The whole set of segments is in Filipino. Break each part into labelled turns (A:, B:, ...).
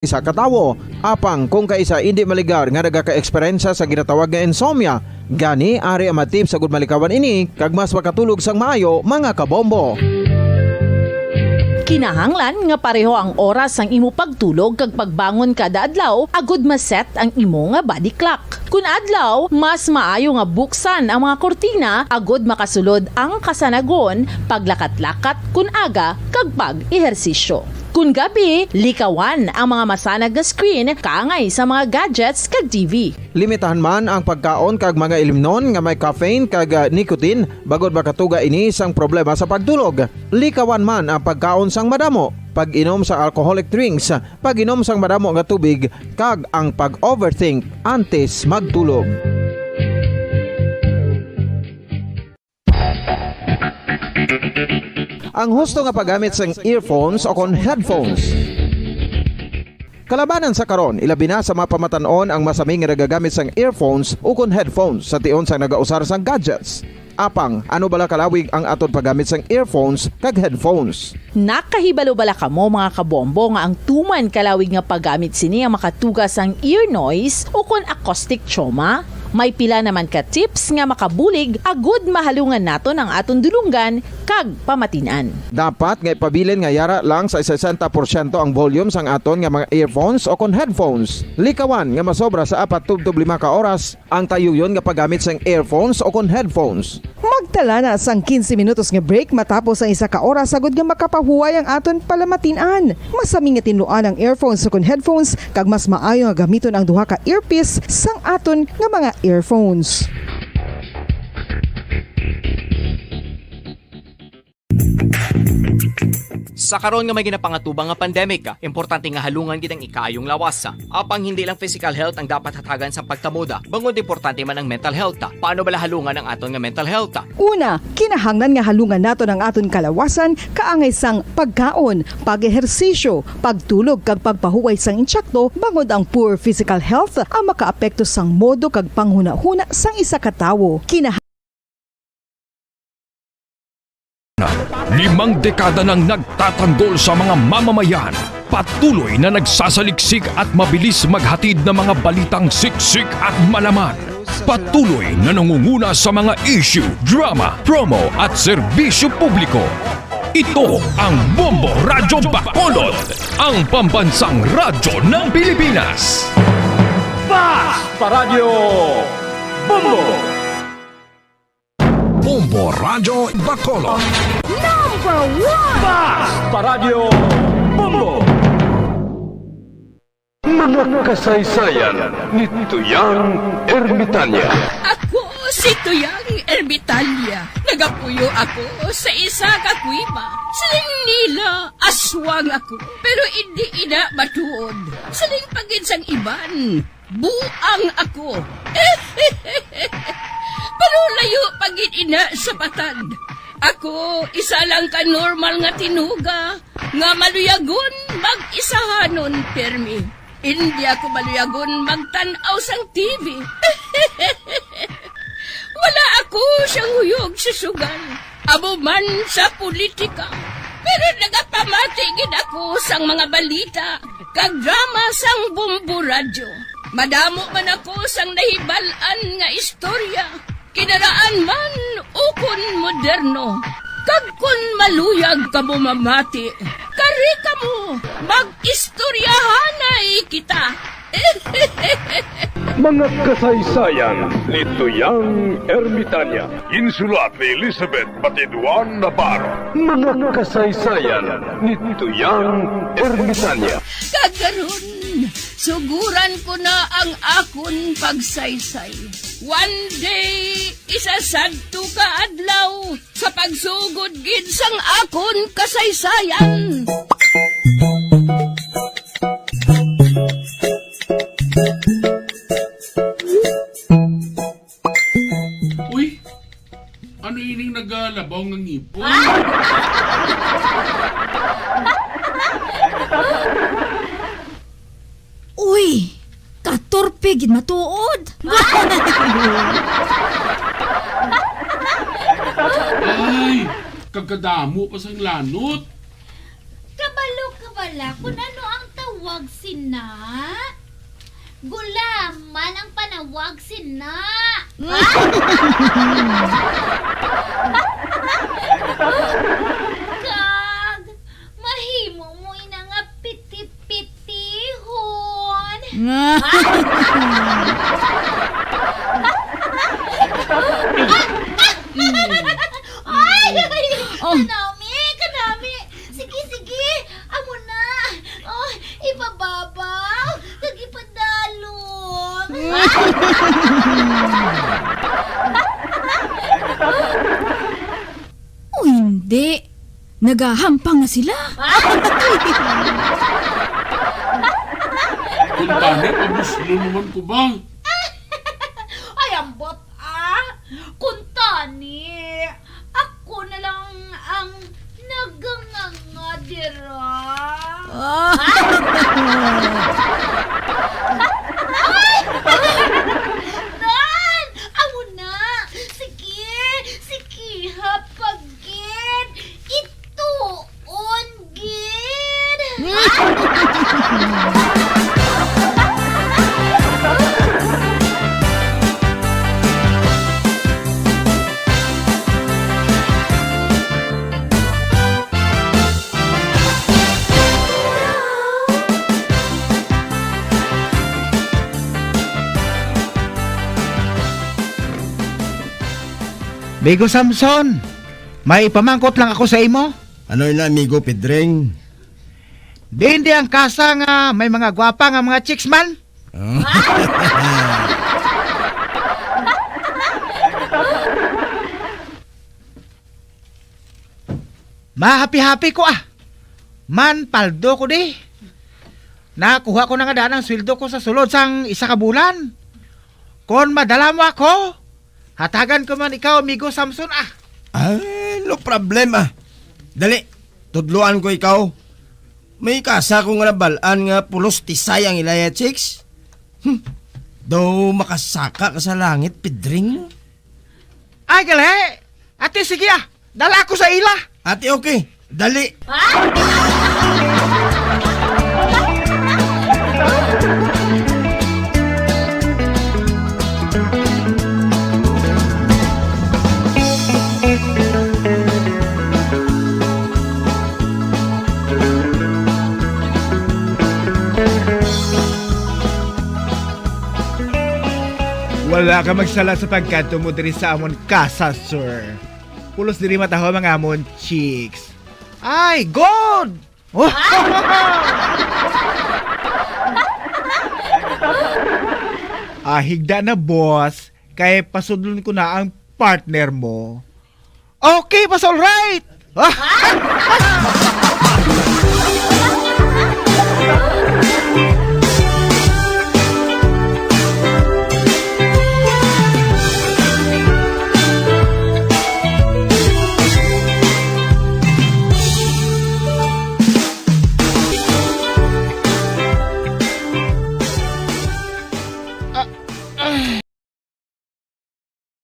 A: isa ka tawo. Apang kung kaisa hindi maligar nga nagaka-eksperyensya sa ginatawag nga insomnia, gani ari ang matip sa good malikawan ini kag mas makatulog sang maayo mga kabombo.
B: Kinahanglan nga pareho ang oras ang imo pagtulog kag pagbangon kada adlaw agud maset ang imo nga body clock. Kun adlaw, mas maayo nga buksan ang mga kortina agud makasulod ang kasanagon, paglakat-lakat kun aga kag pag-ehersisyo. Kun gabi, likawan ang mga masanag nga screen kaangay sa mga gadgets kag TV.
A: Limitahan man ang pagkaon kag mga ilimnon nga may caffeine kag nicotine bagod makatuga ini sang problema sa pagtulog. Likawan man ang pagkaon sang madamo, pag-inom sa alcoholic drinks, pag-inom sang madamo nga tubig kag ang pag-overthink antes magtulog. Ang husto nga paggamit sang earphones o kon headphones. Kalabanan sa karon, ilabi na sa mga pamatanon ang masaming nga nagagamit sang earphones o kon headphones sa tion sang nagausar sang gadgets. Apang, ano bala kalawig ang aton paggamit sang earphones kag headphones?
B: Nakahibalo bala kamo mga kabombo nga ang tuman kalawig nga paggamit sini ang makatugas ang ear noise o kon acoustic trauma? May pila naman ka tips nga makabulig agud mahalungan naton ang aton dulunggan kag pamatinan.
A: Dapat nga ipabilin nga yara lang sa 60% ang volume sang aton nga mga earphones o kon headphones. Likawan nga masobra sa 4-5 ka oras ang tayuyon nga paggamit sang earphones o kon headphones.
C: Magtala na sang 15 minutos nga break matapos ang 1 ka oras sagud nga makapahuway ang aton palamatinan. Masami nga tinluan ang earphones o kon headphones kag mas maayo nga gamiton ang duha ka earpiece sang aton nga mga earphones.
D: Sa karon nga may ginapangatubang nga pandemic, importante nga halungan gid ang ikaayong lawas. Apang hindi lang physical health ang dapat hatagan sa pagtamuda, bangod importante man ang mental health. Paano bala halungan ang aton nga mental health?
C: Una, kinahanglan nga halungan naton ang aton kalawasan kaangay sang pagkaon, pag-ehersisyo, pagtulog kag pagpahuway sang insyakto bangod ang poor physical health ang makaapekto sang modo kag panghuna-huna sang isa ka tawo.
E: 5 dekada nang nagtatanggol sa mga mamamayan. Patuloy na nagsasaliksik at mabilis maghatid ng mga balitang siksik at malaman. Patuloy na nangunguna sa mga issue, drama, promo at serbisyo publiko. Ito ang Bombo Radyo Bacolod, ang pambansang radyo ng Pilipinas.
F: Fast Paradyo Bombo!
E: Bombo Radyo Bacolod.
F: Fast Paradyo Bombo! Mga kasaysayan ni Tuyang Ermitanya.
G: Ako si Tuyang Ermitanya. Nagapuyo ako sa isa ka kuiba. Siling nila, aswang ako. Pero hindi ina matuod. Siling paginsang iban, buang ako. Pero layo pagin ina sa patad. Ako, isa lang ka normal nga tinuga, nga maluyagon mag-isahanon permi. Hindi ako maluyagon magtanaw sang TV. Wala ako siyang huyog sa sugal, abo man sa politika. Pero nagapamatigid ako sang mga balita, kag drama sang Bombo Radyo. Madamo man ako sang nahibalan nga istorya, kinaraan man ukon moderno. Kag kun maluyag ka mo mamati, kari ka mo, mag-istoryahanay kita.
F: Mga kasaysayan ni Tuyang Ermitanya. Insulat ni Elizabeth Batiduan Navarro. Mga kasaysayan ni Tuyang Ermitanya.
G: Kagaron, suguran ko na ang akon pagsaysay. One day, isasagto ka adlaw sa pagsugod gid sang akon kasaysayan.
H: Uy, ano ining nagalabaw ng ngipon?
I: Uy, katorpe gid matuod.
H: Ay, kagkadamo pa sang lanot.
I: Kabalo ka bala kung ano ang tawag panawag sina? Gulaman ang panawag sina. Kag, mahimo mo ina nga piti-pitihon. Ay! Kanami! Sige! Amo na! Oh, ipababaw! Nagipadalong! O hindi! Nagahampang na sila!
H: Kuntani, pabuslo naman ko ba?
I: Ay, ambot Kuntani, ako na lang ang naganganga dira. Nan! Amo na! Sige, hapagin! Ituon, gid!
J: Migo Samson, may pamangkot lang ako sa imo.
K: Ano yun, amigo Pedring?
J: Di hindi ang kasa nga may mga gwapa nga mga chicks man. Mahapi-hapi ko Man, paldo ko di. Nakuha ko na nga daan ang sweldo ko sa sulod sang isa ka bulan. Kon madala mo ako, hatagan ko man ikaw, amigo Samson
K: Ay, no problema. Dali, tudluan ko ikaw. May kasa ko nga nabalaan nga pulos tisay ang ilaya chicks. Daw makasaka ka sa langit, Pedring.
J: Ay, gali! Ate, sige dala ko sa ila.
K: Ate, okay. Dali.
J: Wala ka magsala sa pagkanto mo diri sa amon kasa, sir. Pulos diri mataho mga amon chicks. Ay, God! Oh! Higda na, boss. Kaya pasudlon ko na ang partner mo. Okay, pas alright!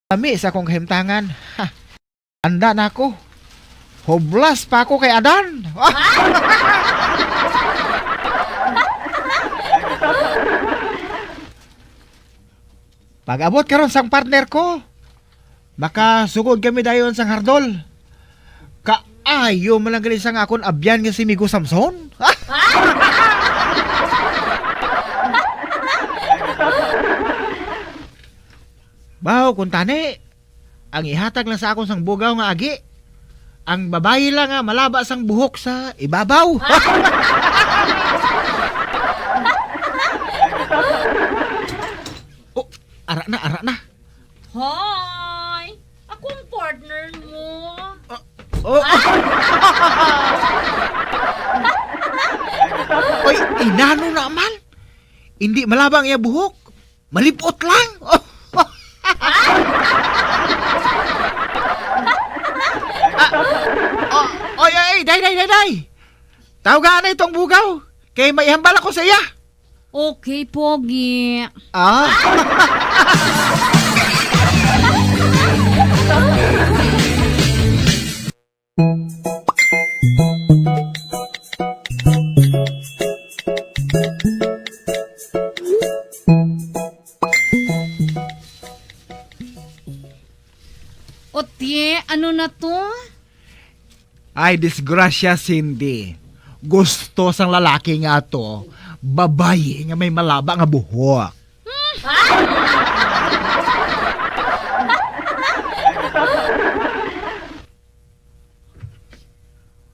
J: Kami sa kong himtangan. Anda na ako. Hoblas pa ako kay Adan. Pag-abot karon sang partner ko, makasugod kami dayon sang hardol. Kaayo man lang gali sang akon abyan nga si Migo Samson. Baw, kung tani, ang ihatag lang sa akong sang bugaw nga agi, ang babayi lang nga malaba sang buhok sa ibabaw. Oh, ara na.
I: Hoy! Akong partner mo.
J: Oh. Oy, inano naman? Hindi malabang iya buhok. Malipot lang. Oy, day. Tawagan na itong bugaw. Kay may hambal ako sa iya.
I: Okay, Pogi. Ano na to?
J: Ay, disgrasya, Cindy. Gusto sang lalaki nga to, babae nga may malaba nga buhok.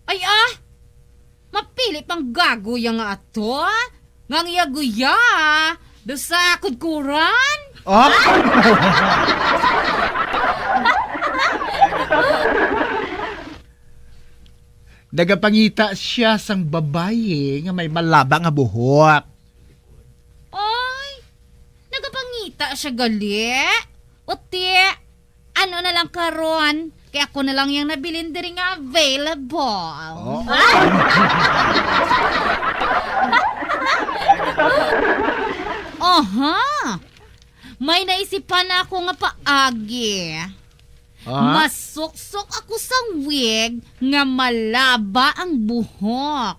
I: Ay mapili pang gago yang nga ato. Ngang yaguya. Dosa kudkuran.
J: Oh? Nagapangita siya sang babae nga may malaba nga buhok.
I: Ay, nagapangita siya gali. Uti, ano na lang karon? Kaya ako na lang yung nabilin diri nga available.
J: Oh.
I: Aha! May naisipan na ako nga paagi.
J: Ah?
I: Masuksok ako sa wig nga malaba ang buhok.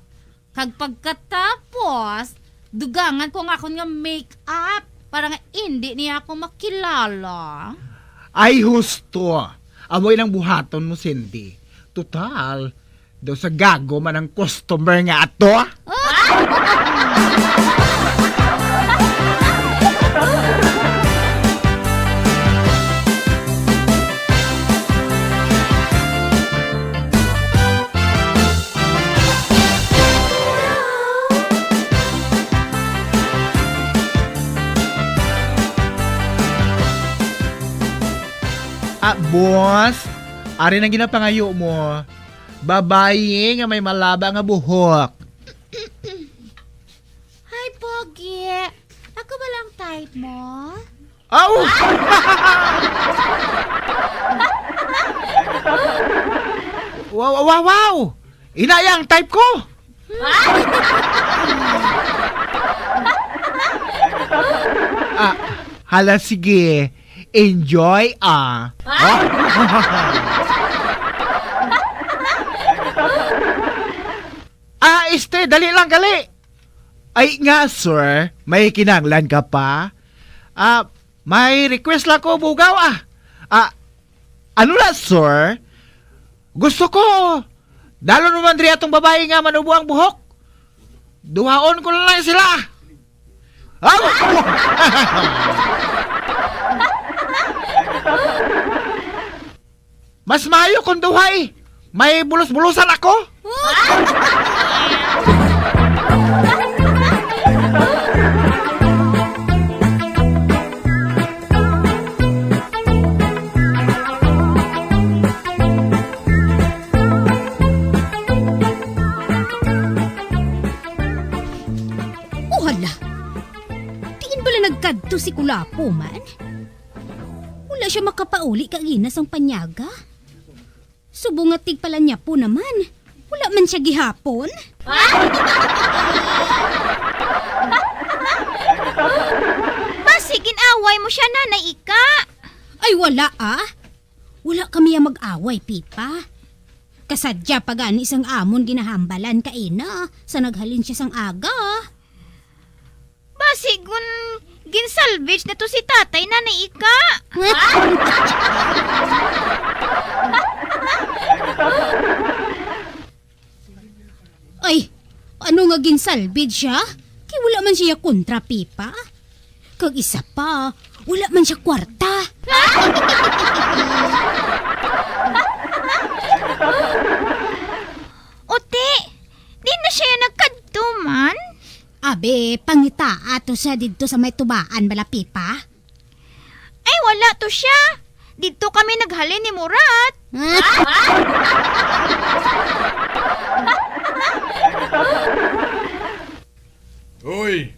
I: Kag pagkatapos, dugangan ko nga akong nga make-up para nga hindi niya ako makilala.
J: Ay, husto. Amoy ng buhaton mo, Cindy. Total, daw sa gago man ang customer nga ato. Boss, ari nang ginapangayo mo. Babae nga may malaba nga buhok.
I: Hi, Pogi. Ako ba lang type mo?
J: Aw! Wow! Inayang type ko! Hala sige. Enjoy dali lang gali. Ay nga, sir, may kinanglan ka pa? May request lang ko, bugaw ano na, sir? Gusto ko, dalo naman diri atong babae nga manubo ang buhok. Duhaon ko na lang sila. Mas mayo kung duhay. May bulos-bulusan ako.
I: Hala, tiin bala nagkadto si Kulapo man? Wala siya makapauli kagina sang panyaga. Subungatig pala niya po naman. Wala man siya gihapon.
G: Basigin away mo siya, Nanay Ika.
I: Ay wala Wala kami ang mag-away, Pipa. Kasadya pa gani isang amon ginahambalan kaina sa naghalin siya sang aga.
G: Basigun ginsalvage na to si tatay, Nanay Ika.
I: Ay, ano nga ginsalvage siya? Kaya wala man siya kontra, Pipa. Kag isa pa, wala man siya kwarta.
G: Ote, di na siya nagkadto man.
I: Abe, pangita ato siya dito sa may tubaan bala, Pipa.
G: Ay, wala to siya. Dito kami naghalin ni Murat.
H: Hoy,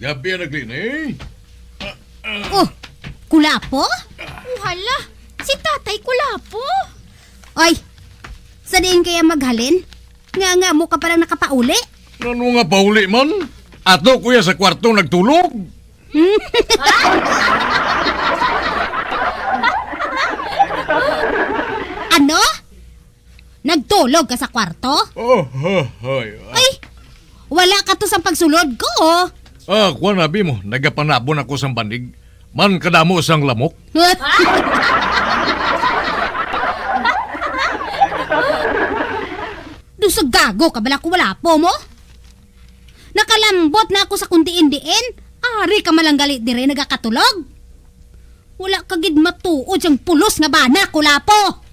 H: gabi na naglin eh.
I: Oh, Kulapo?
G: Hala, si tatay Kulapo.
I: Ay, sa diin kaya maghalin? Nga mo ka parang nakapauli?
H: Ano nga pauli man? Ato kuya sa kwarto nagtulog.
I: Ano? Nagtulog ka sa kwarto?
H: Oh, ay.
I: Ay, wala ka to sa pagsulod ko, oh.
H: Kuha nabi mo, nagapanabon ako sa banig. Man kadamo sang lamok.
I: Usa gago ka bala ko wala po mo? Nakalambot na ako sa kundiin-diin. Ari ka malang galit dire nagakatulog. Wala ka gid matuod sang pulos nga bana ko lapo.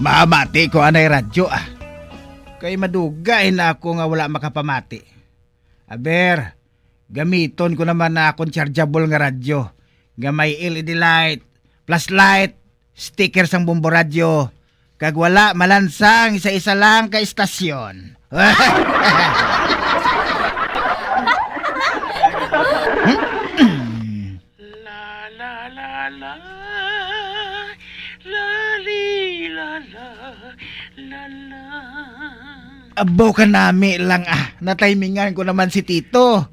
J: Maamati ko anay radyo Kay madugay na ako nga wala makapamati. Aber, gamiton ko naman na akong chargeable nga radyo. Nga may LED light, flashlight, sticker sang bumbo radyo. Kag wala malansang isa-isa lang ka istasyon. Abo ka nami lang natimingan ko naman si Tito.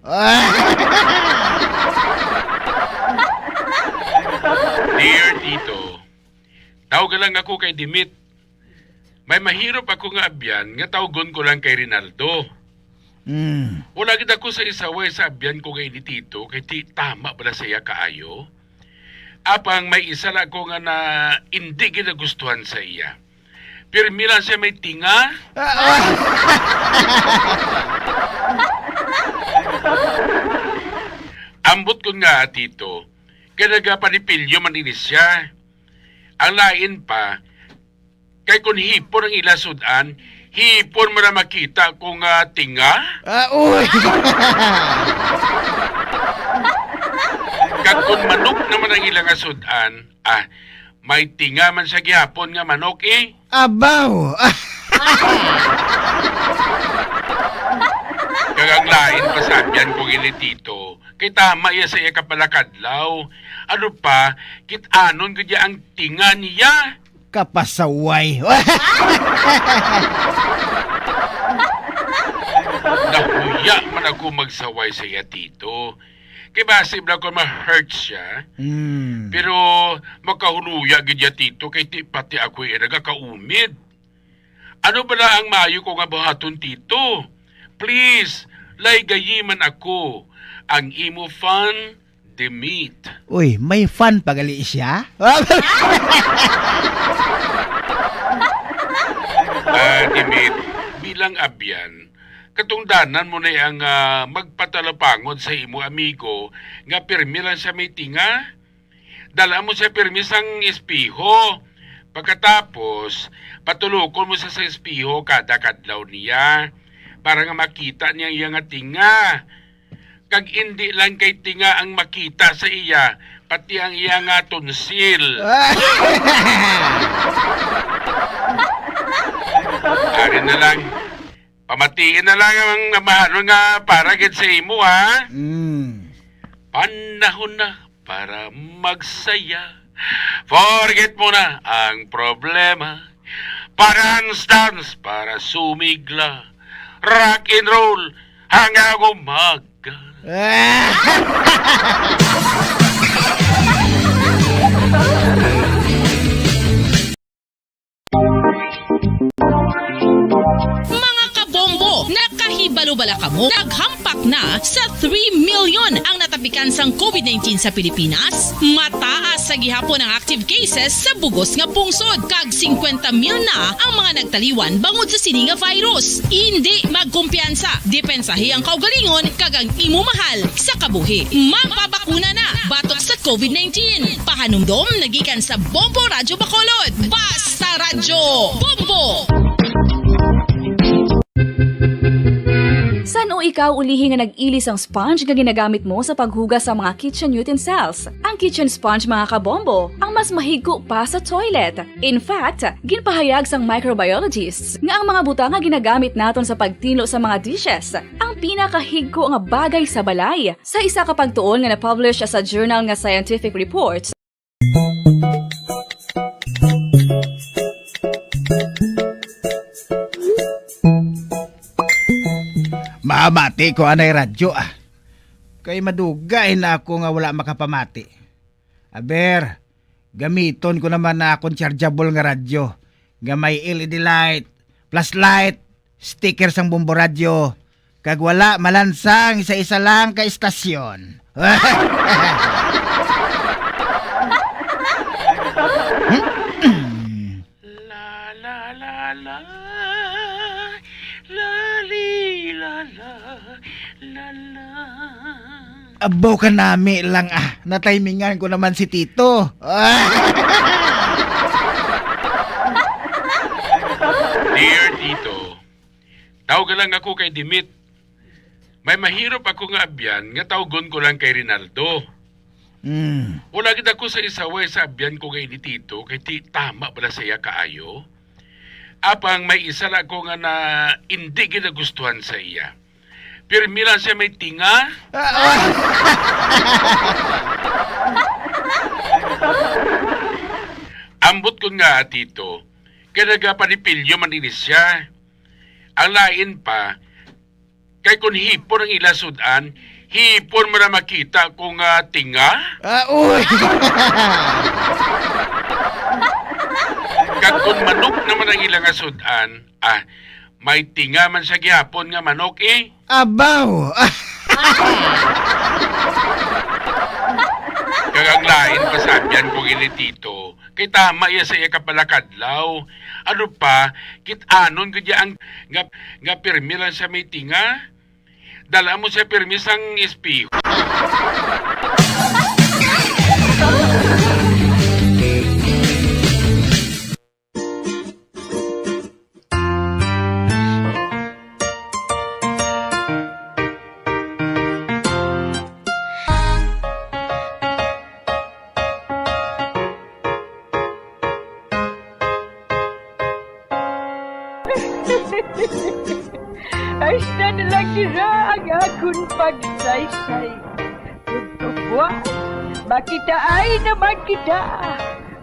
L: Dear Tito, tawag lang ako kay Dimit. May mahirap ako nga abyan nga tawgon ko lang kay Rinaldo. Wala gid ako sa isaway sa abyan ko kay ni Tito kay tama bala saya kaayo. Apang may isa lang ako nga na hindi ginagustuhan sa iya. Pero milan siya may tinga. Ambot ko nga, Tito. Kaya nagapanipilyo man inis siya. Ang lain pa, kay kung hipon ang ilasudan, hipon mo na makita kung tinga.
J: Uy!
L: Kag kung manok naman ang ilang asudan, may tinga man sa gihapon nga manok
J: Abaw!
L: Kagang lain pasabyan ko gini Tito, kay tama iya sa iya kapalakadlaw. Ano pa, kit anon kaya ang tinga niya.
J: Kapasaway.
L: Nahuya man ako magsaway sa iya Tito. Kay basib na ko ma-hurt siya. Pero makahuluya gidya Tito kay ti pati ako nagakaumid. Ano pala ang maayo ko nga buhaton Tito? Please, laygayiman ako. Ang imo fan, Dimit.
J: Uy, may fan pagali siya?
L: Dimit, bilang abyan, katungdanan mo na ang magpatalapangod sa imo amigo nga pirmi lang sa may tinga. Dala mo sa pirmi sang espiho. Pagkatapos, patulukon mo sa espiho kada kadlaw niya para nga makita niya iya nga tinga. Kag hindi lang kay tinga ang makita sa iya, pati ang iya nga tonsil. Ari na lang. Pamatiin na lang ang mahalo nga para gid sa imo, ha? Panahon na para magsaya. Forget mo na ang problema. Para dance, para sumigla. Rock and roll hanggang umaga.
B: Mga kabombo, nakahibalo bala kamo? Naghampak na sa 3 million ang natapikan sang COVID-19 sa Pilipinas. Mataas sa gihapon ang active cases sa bugos nga pungsod. Kag 50 mil na ang mga nagtaliwan bangod sa sini nga virus. Hindi magkumpiyansa. Depensahi ang kaugalingon kag ang imo mahal sa kabuhi. Magpabakuna na batok sa COVID-19. Pahanumdom nagikan sa Bombo Radyo Bacolod. Basta Radyo Bombo!
M: San o ikaw ulihi nga nag-ilis ang sponge nga ginagamit mo sa paghugas sa mga kitchen utensils? Ang kitchen sponge mga kabombo, ang mas mahigko pa sa toilet. In fact, ginpahayag sang microbiologists nga ang mga buta nga ginagamit naton sa pagtino sa mga dishes, ang pinakahigko nga bagay sa balay. Sa isa ka pagtuon nga na-publish sa journal nga Scientific Reports,
J: Maamati ko anay radyo Kay madugay na ako nga wala makapamati. Aber, Gamiton ko naman na akong chargeable nga radyo. Nga may LED light, flashlight, sticker sang bumbo radyo. Kag wala malansang isa-isa lang ka istasyon. Abo ka nami lang natimingan ko naman si Tito.
L: Dear Tito, tawag lang ako kay Dimit. May mahirap ako nga abyan nga tawgon ko lang kay Rinaldo. Wala gid ako sa isaway sa abyan ko kay ni Tito kay tama pala saya kaayo. Apang may isa na ako nga na hindi gid nagustuhan sa iya. Pirmi lang siya may tinga. Ambot ko nga, Tito, kaya nagapanipilyo maninis siya. Ang lain pa, kay kung hipon ang ilasudan, hipon mo na makita kung tinga.
J: Uy!
L: Kag kung manok naman ang ilang asudan, may tinga man sa gihapon nga manok eh.
J: Abaw!
L: Kag ang lain pa sabyan kong ini Tito, kay tama iya sa iya kapalakadlaw. Ano pa, kit-anon kaya ang nga pirmi lang sa may tinga. Dala mo sa pirmi sang espiho.
N: Ay, na lang nila ang akong pagsaysay. Buwan, makitaan naman kita.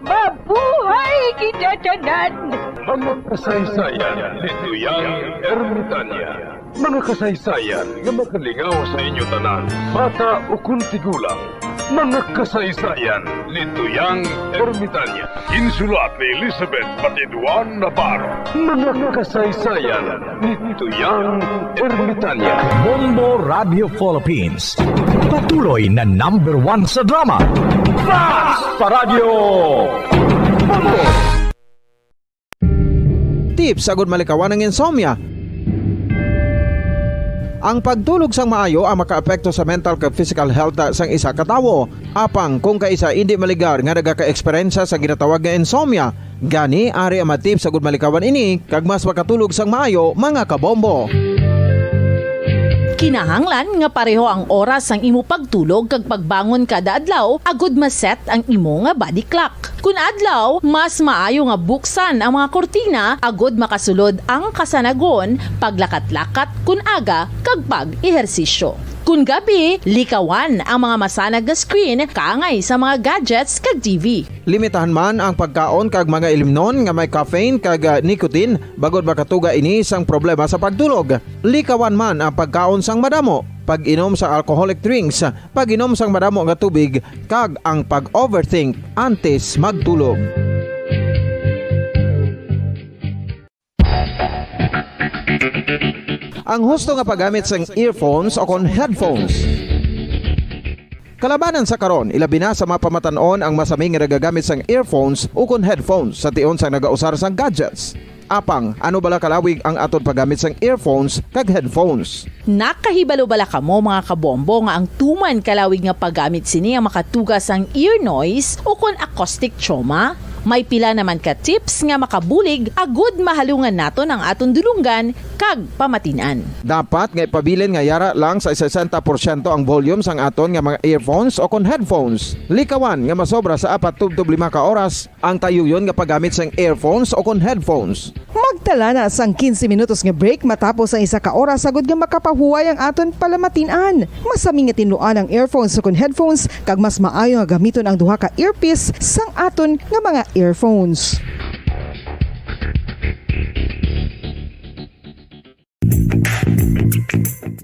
N: Mabuhay kita tanan.
F: Mga kasaysayan ni Tuyang Ermitanya. Mga kasaysayan nga makalingaw sa inyo tanan, bata o kuntigulang. Mga kasaysayan ni Tuyang Ermitanya. Insulat ni Elizabeth Batiduan Navarro. Mga kasaysayan ni Tuyang Ermitanya.
E: Bombo Radio Philippines. Patuloy na #1 sa drama.
F: Fast Paradio! Bombo!
A: Tips sagud malikawan ng insomnia. Ang pagtulog sang maayo ang makaapekto sa mental kag physical health sang isa ka tawo. Apang kung kaisa hindi maligar nga nagaka-eksperyensya sa ginatawag nga insomnia, gani ari ang matip sagud malikawan ini kag mas makatulog sang maayo mga kabombo.
B: Kinahanglan nga pareho ang oras ang imo pagtulog kag pagbangon kada adlaw agud maset ang imo nga body clock. Kun adlaw, mas maayo nga buksan ang mga kortina agud makasulod ang kasanagon, paglakat-lakat kun aga kag pag-ehersisyo. Kun gabi, likawan ang mga masanag nga screen kaangay sa mga gadgets kag TV.
A: Limitahan man ang pagkaon kag mga ilimnon nga may caffeine kag nicotine bagod makatuga ini sang problema sa pagtulog. Likawan man ang pagkaon sang madamo, pag-inom sa alcoholic drinks, pag-inom sang madamo nga tubig kag ang pag-overthink antes magtulog. Ang husto nga paggamit sang earphones o kon headphones. Kalabanan sa karon, ilabi na sa mga pamatanon ang masaming nga nagagamit sang earphones o kon headphones sa tion sang nagausar sang gadgets. Apang, ano bala kalawig ang aton paggamit sang earphones kag headphones?
B: Nakahibalo bala kamo mga kabombo nga ang tuman kalawig nga paggamit sini ang makatugas ang ear noise o kon acoustic trauma? May pila naman ka tips nga makabulig agud mahalungan naton ang aton dulunggan kag pamatinan.
A: Dapat nga ipabilin nga yara lang sa 60% ang volume sang aton nga mga earphones o kon headphones. Likawan nga masobra sa 4 tub 5 ka oras ang tayuyon nga paggamit sang earphones o kon headphones.
C: Magtala na sang 15 minutos nga break matapos ang 1 ka oras sagud nga makapahuway ang aton palamatinan. Masami nga tinuan ang earphones o kon headphones kag mas maayo nga gamiton ang duha ka earpiece sang aton nga mga earphones.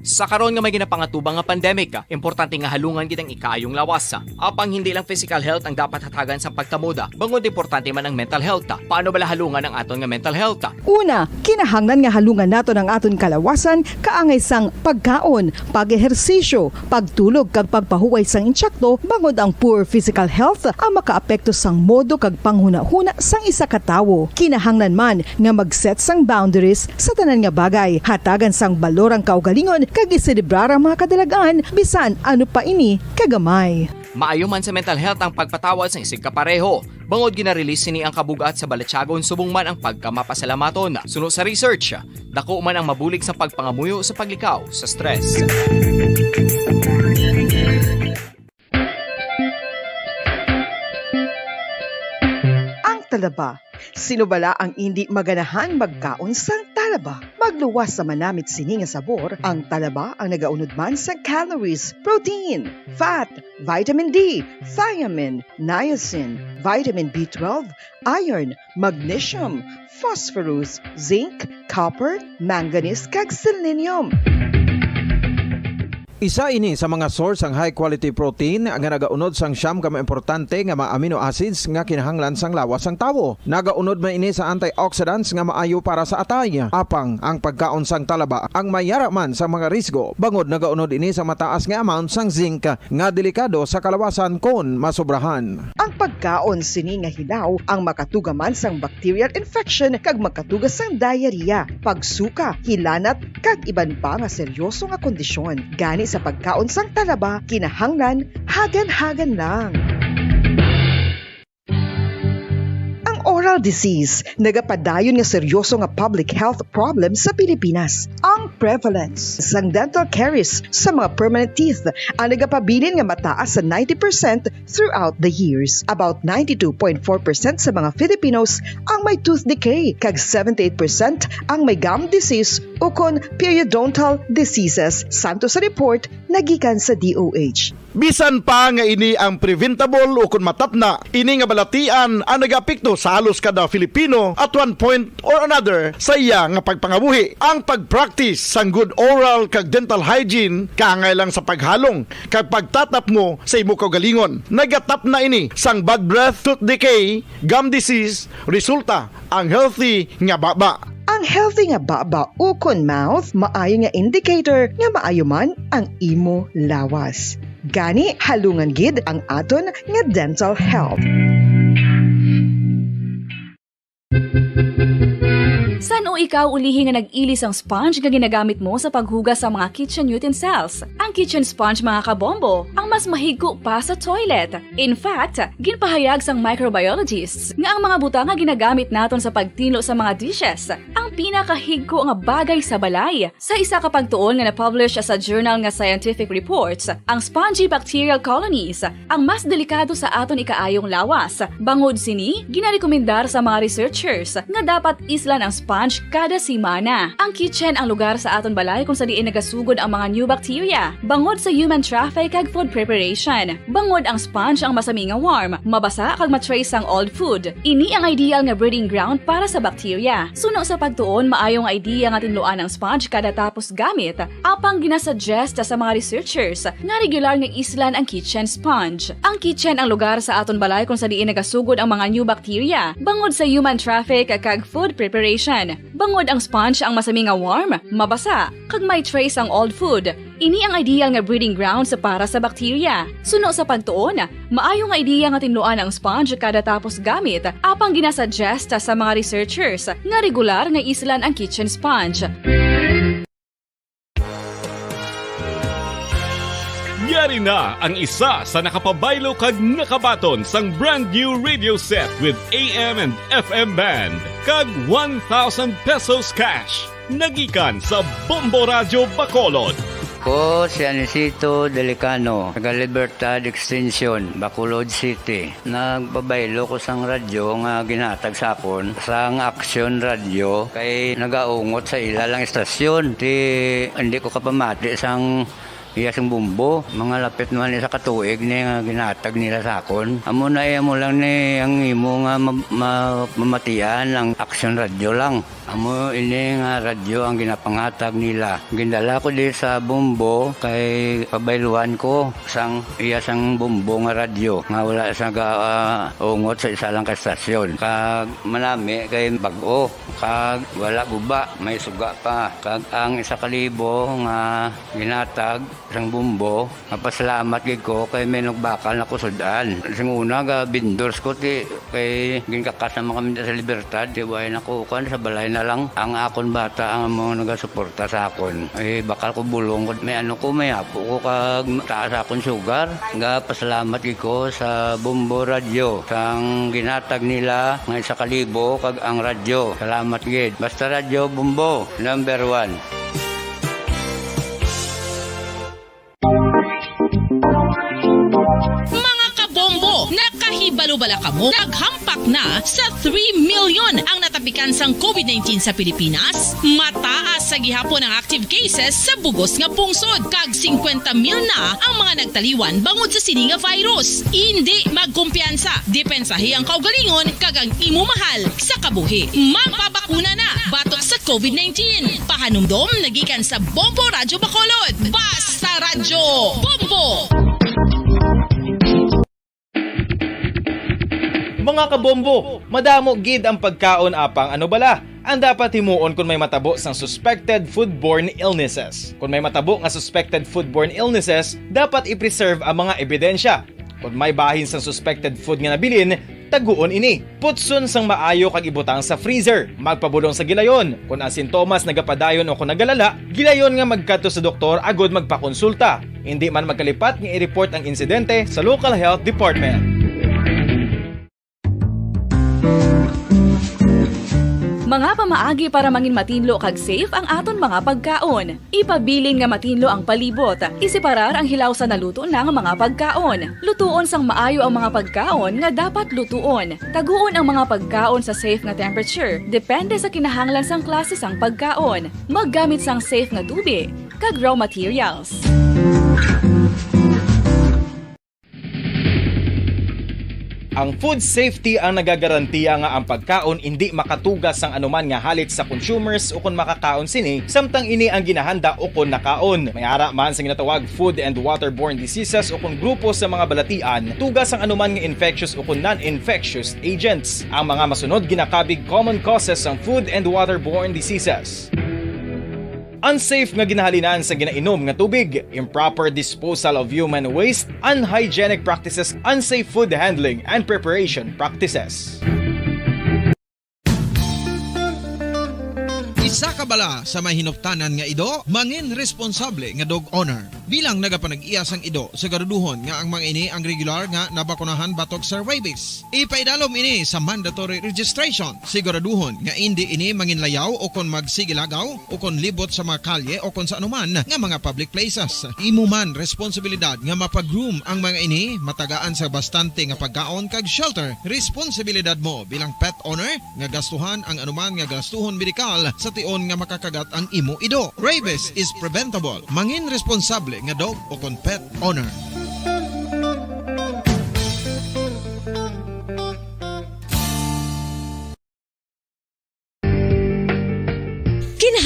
D: Sa karon nga may ginapangatubang nga pandemic, importante nga halungan gid ang ikaayong lawas. Apang hindi lang physical health ang dapat hatagan sa pagtamuda, bangod importante man ang mental health. Paano bala halungan ang aton nga mental health?
C: Una, kinahanglan nga halungan nato ng aton kalawasan kaangay sang pagkaon, pag-ehersisyo, pagtulog kag pagpahuway sang insyakto bangod ang poor physical health ang makaapekto sang modo kag panghuna-huna sang isa ka tawo. Kinahanglan man nga mag-set sang boundaries sa tanan nga bagay, hatagan sang balorang kaugalingon kag iselebrar ang mga kadalagan bisan ano pa ini kagamay.
D: Maayo man sa mental health ang pagpatawad sa isig kapareho. Bangod ginarelease ni ang kabugat sa balatsagon subong man ang pagkamapasalamaton. Suno sa research, dako man ang mabulig sa pagpangamuyo sa paglikaw sa stress.
C: Ang talaba. Sino bala ang hindi maganahan magkaon sang talaba? Magluwas sa manamit sini nga sabor, ang talaba ang nagaunod man sa calories, protein, fat, vitamin D, thiamine, niacin, vitamin B12, iron, magnesium, phosphorus, zinc, copper, manganese kag selenium.
A: Isa ini sa mga source ang high quality protein nga nagaunod sang siyam ka importante nga mga amino acids nga kinahanglan sang lawas sang tawo. Nagaunod man ini sa antioxidants nga maayo para sa atay. Apang ang pagkaon sang talaba ang mayara man sa mga risgo. Bangod nagaunod ini sa mataas nga amount sang zinc nga delikado sa kalawasan kon masobrahan.
C: Ang pagkaon sini nga hilaw ang makatugaman sang bacterial infection kag makatuga sang diarrhea, pagsuka, hilanat kag iban pa nga seryoso nga kondisyon. Gani sa pagkaon sang talaba, kinahanglan hagan-hagan lang. Oral disease, nagapadayon nga seryoso nga public health problem sa Pilipinas. Ang prevalence sang dental caries sa mga permanent teeth ang nagapabilin nga mataas sa 90% throughout the years. About 92.4% sa mga Filipinos ang may tooth decay, kag 78% ang may gum disease o kon periodontal diseases, santo sa report nagikan sa DOH.
O: Bisan pa nga ini ang preventable o kung matapna, ini nga balatian ang nagapikto sa halos kada Filipino at one point or another sa iya nga pagpangabuhi. Ang pag-practice sang good oral kag dental hygiene kaangay lang sa paghalong kag pagtatap mo sa imo kaugalingon. Nagatap na ini sang bad breath, tooth decay, gum disease, resulta ang healthy nga baba.
C: Ang healthy nga baba ukon mouth, maayo nga indicator nga maayo man ang imo lawas. Gani halungan gid ang aton nga dental health.
M: San o ikaw ulihi nga nag-ilis ang sponge nga ginagamit mo sa paghugas sa mga kitchen utensils? Ang kitchen sponge mga kabombo, ang mas mahigko pa sa toilet. In fact, ginpahayag sang microbiologists nga ang mga butang nga ginagamit naton sa pagtinlo sa mga dishes ang pinakahigko nga bagay sa balay. Sa isa ka pagtuon nga na-publish sa journal nga Scientific Reports, ang spongy bacterial colonies ang mas delikado sa aton ikaayong lawas. Bangod sini, ginarekomendar sa mga researchers nga dapat islan ang sponge kada simana. Ang kitchen ang lugar sa aton balay kung sa diin nagasugod ang mga new bacteria. Bangod sa human traffic kag food preparation. Bangod ang sponge ang masami nga warm, mabasa kag matrace ang old food. Ini ang ideal nga breeding ground para sa bacteria. Suno sa pagtuon, maayong idea nga tinluan ang sponge kada tapos gamit. Apang ginasuggest sa mga researchers nga regular nga islan ang kitchen sponge. Ang kitchen ang lugar sa aton balay kung sa diin nagasugod ang mga new bacteria. Bangod sa human traffic kag food preparation. Bangod ang sponge ang masami nga warm, mabasa, kag may trace ang old food. Ini ang ideal nga breeding ground sa para sa bacteria. Suno sa pagtuon, maayong idea nga tinluan ang sponge kada tapos gamit, apang ginasuggest sa mga researchers nga regular nga islan ang kitchen sponge.
P: Yari na ang isa sa nakapabaylo kag nakabaton sang brand new radio set with AM and FM band kag 1,000 pesos cash. Nagikan sa Bombo Radio Bacolod.
Q: Ko si Anisito Delicano, taga Libertad Extension, Bacolod City. Nagbabaylo ko sang radyo nga ginatag sa akon sang Action Radio kay nagaungot sa ilalang estasyon. Hindi ko kapamati sang iyasang bumbo. Mga lapit naman sa katuig ni nga ginatag nila sa akon. Amo na mo lang ni ang imo nga mamatian ang action radyo lang. Amo ini nga radyo ang ginapangatag nila. Gindala ko di sa bumbo kay pabayluan ko sang iyasang bumbo nga radyo. Nga wala sa ungot sa isa lang ka stasyon. Kag manami kay bag-o. Kag wala guba, may suga pa. Kag ang 1,000 nga ginatag sang bumbo, napasalamat gid ko kay may nagbakal na kusudan. Sing una ga vendors ko ti kay ginkakasama kami sa Libertad, di way nakukan sa balay na lang ang akon bata ang mga nagasuporta sa akon. Eh bakal ko bulong ko may may apo ko kag taas akon sugar. Nga pasalamat gid ko sa Bumbo Radio sang ginatag nila nga 1,000 kag ang radyo. Salamat gid. Basta Radio Bumbo number 1.
B: Nakahibalo-bala kamo, naghampak na sa 3 million ang natapikan sang COVID-19 sa Pilipinas. Mataas sa gihapon ang active cases sa bugos nga pungsod. Kag 50 mil na ang mga nagtaliwan bangod sa sini nga virus. Hindi magkumpiyansa. Depensahi ang kaugalingon kag ang imo mahal sa kabuhi. Magpabakuna na batok sa COVID-19. Pahanumdom nagikan sa Bombo Radyo Bacolod. Basta Radyo Bombo!
R: Mga kabombo, madamo gid ang pagkaon apang ano bala. Ang dapat himuon kung may matabo sang suspected foodborne illnesses. Kung may matabo nga suspected foodborne illnesses, dapat i-preserve ang mga ebidensya. Kung may bahin sang suspected food nga nabilin, taguon ini. Putson sang maayo kag ibutang sa freezer. Magpabulong sa gilayon. Kung ang sintomas nagapadayon o kung nagalala, gilayon nga magkadto sa doktor agud magpakonsulta. Hindi man magkalipat nga i-report ang insidente sa local health department.
M: Mga pamaagi para mangin matinlo kag safe ang aton mga pagkaon. Ipabilin nga matinlo ang palibot. Isiparar ang hilaw sa naluto na nga mga pagkaon. Lutuon sang maayo ang mga pagkaon nga dapat lutuon. Taguon ang mga pagkaon sa safe nga temperature. Depende sa kinahanglan sang klase sang pagkaon. Maggamit sang safe nga tubig kag raw materials.
R: Ang food safety ang nagagarantiya nga ang pagkaon hindi makatugas sang anuman nga halit sa consumers o kung makakaon sini, samtang ini ang ginahanda o kung nakaon. May ara man sa ginatawag food and waterborne diseases o kung grupo sa mga balatian, tugas ang anuman nga infectious o kung non-infectious agents. Ang mga masunod ginakabig common causes ng food and waterborne diseases. Unsafe nga ginahalinan sa ginainom nga tubig, improper disposal of human waste, unhygienic practices, unsafe food handling and preparation practices.
A: Isa ka bala sa may hinuptanan nga ido, mangin responsable nga dog owner. Bilang nagapanag-iyas ang ido, siguraduhon nga ang mga ini ang regular nga nabakunahan batok sa rabies. Ipaidalom ini sa mandatory registration. Siguraduhon nga hindi ini manginlayaw o kon magsigilagaw o kon libot sa mga kalye o kon sa anuman nga mga public places. Imo man responsibilidad nga mapag-groom ang mga ini, matagaan sa bastante nga pagkaon kag shelter. Responsibilidad mo bilang pet owner nga gastuhan ang anuman nga gastuhon medikal sa tion nga makakagat ang imo ido. Rabies is preventable. Mangin responsable nga dog o kon pet owner.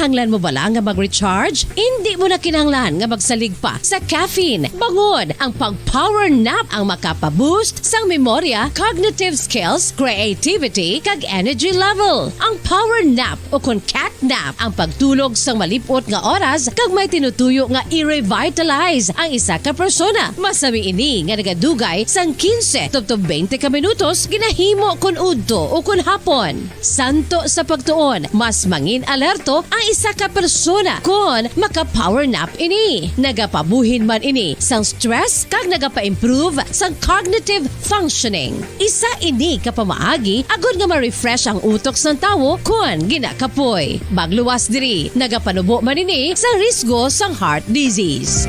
S: Kinahanglan mo bala nga mag-recharge? Hindi mo na kinahanglan nga magsalig pa sa caffeine. Bangod ang pag-power nap ang makapaboost sang memorya, cognitive skills, creativity, kag energy level. Ang power nap o kon cat nap ang pagtulog sang malipot nga oras kag may tinutuyo nga i-revitalize ang isa ka persona. Masami ini nga nagadugay sang 15 to 20 ka minutos ginahimo kon udto o kon hapon. Santo sa pagtuon, mas mangin alerto ang isa ka persona kon maka-power nap ini. Nagapabuhin man ini sang stress kag nagapa-improve sang cognitive functioning. Isa ini ka pamaagi agud nga ma-refresh ang utok sang tawo kon ginakapoy. Magluwas diri, nagapanubo man ini sa risgo sang heart disease.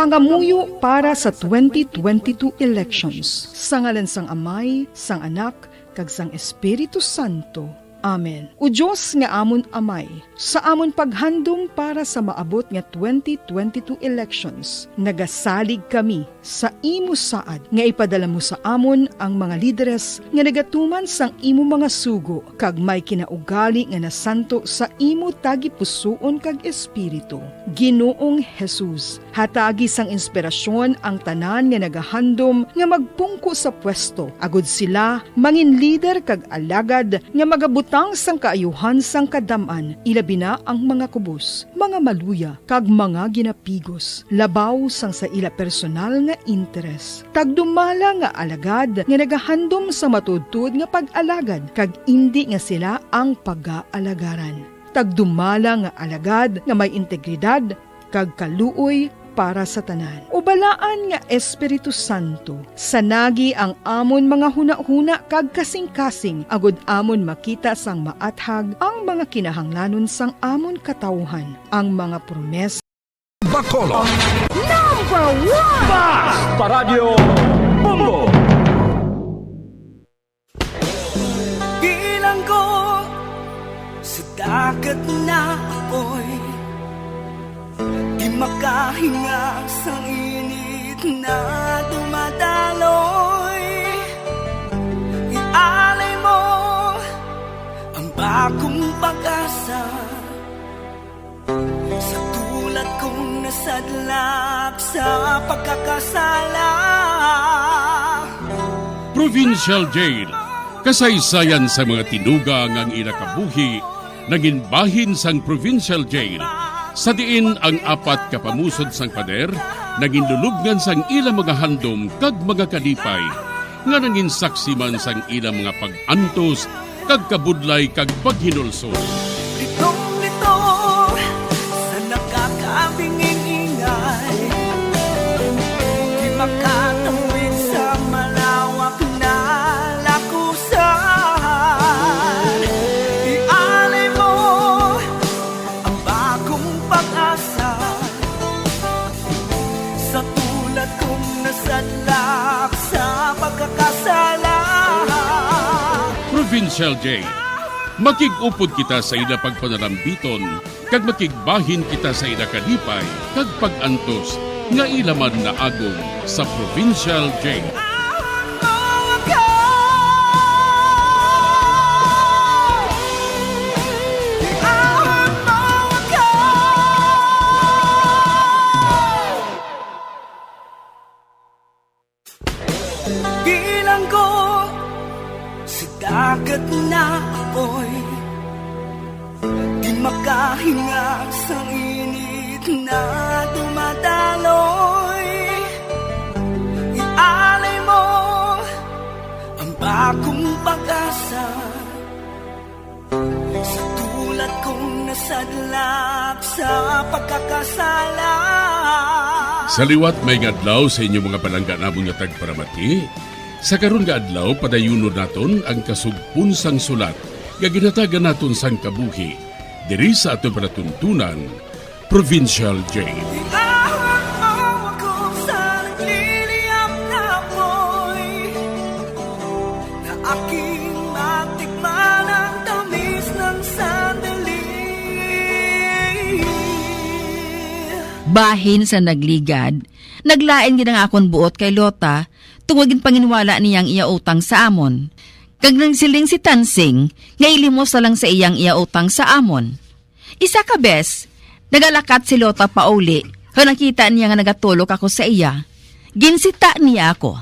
C: pangamuyo para sa 2022 elections. Sa ngalan sang Amay, sang Anak, kag sang Espiritu Santo. Amen. O Diyos nga amon Amay, sa amon paghandom para sa maabot nga 2022 elections, nagasalig kami sa imo saad nga ipadala mo sa amon ang mga lideres nga nagatuman sang imo mga sugo kag may kinaugali nga nasanto sa imo tagipusoon kag espiritu. Ginoong Jesus, hatagi sang inspirasyon ang tanan nga nagahandom nga magpungko sa pwesto, agud sila mangin leader kag alagad nga magabutang sang kaayuhan sang kadaman, ilabi na ang mga kubos, mga maluya kag mga ginapigos, labaw sang sa ila personal nga interes. Tagdumala nga alagad nga nagahandom sa matudtod nga pag-alagad kag indi nga sila ang pag-aalagaran. Tagdumala nga alagad nga may integridad kag kaluoy para sa tanan. Ubalaan nga Espiritu Santo, sanagi ang amon mga huna-huna kag kasing-kasing, agud amon makita sang maathag ang mga kinahanglanon sang amon katawhan, ang mga promesa.
E: Bacolod.
C: Number 1!
E: Basta Radio Bombo!
T: Bilang ko sa dagat na apoy, di makahinga sa init na dumadaloy. Ialay mo ang bagong pag-asa sa tulad kong nasadlak sa pagkakasala.
H: Provincial Jail, kasaysayan sa mga tinugang ang inakabuhi, naging bahin sang Provincial Jail. Sa diin ang apat kapamusod sang pader, naging lulubngan sang ilang mga handom kag mga kalipay, nga naging saksi man sang ilang mga pag-antos, kag kabudlay kag paghinulsol.
T: Litong-lito sa nakakabinging ingay, di makatawid sa malawak na lakusan. Ialay mo ang bagong pag-asa sa tulad kong nasadlak sa pagkakasala.
H: Provincial Jail, makigupod kita sa ila pagpanalambiton, kag makigbahin kita sa ila kalipay, kag pag-antos, nga ilaman na agong sa Provincial Jail.
T: Bilang ko sa dagat na apoy, di makahinga sa init na dumadaloy. Ialay mo ang bagong pag-asa sa tulad kong nasadlak sa pagkakasala.
H: Sa liwat may ngadlaw sa inyong mga palangga namong nga tagparamati. Sa karon nga adlaw padayunon naton ang kasugpon sang sulat nga ginatagan naton sang kabuhi diri sa aton panatuntunan, Provincial Jail.
T: Aking matikman ang tamis ng sandali.
U: Bahin sa nagligad, naglain gid ang akon buot kay Lota, tungwagin panginwala niyang iya utang sa amon. Kag nagsiling si Tansing, nga ilimos na lang sa iyang iya utang sa amon. Isa ka bes, nagalakat si Lota pauli, kung nakita niya nga nagatulog ako sa iya. Ginsita niya ako.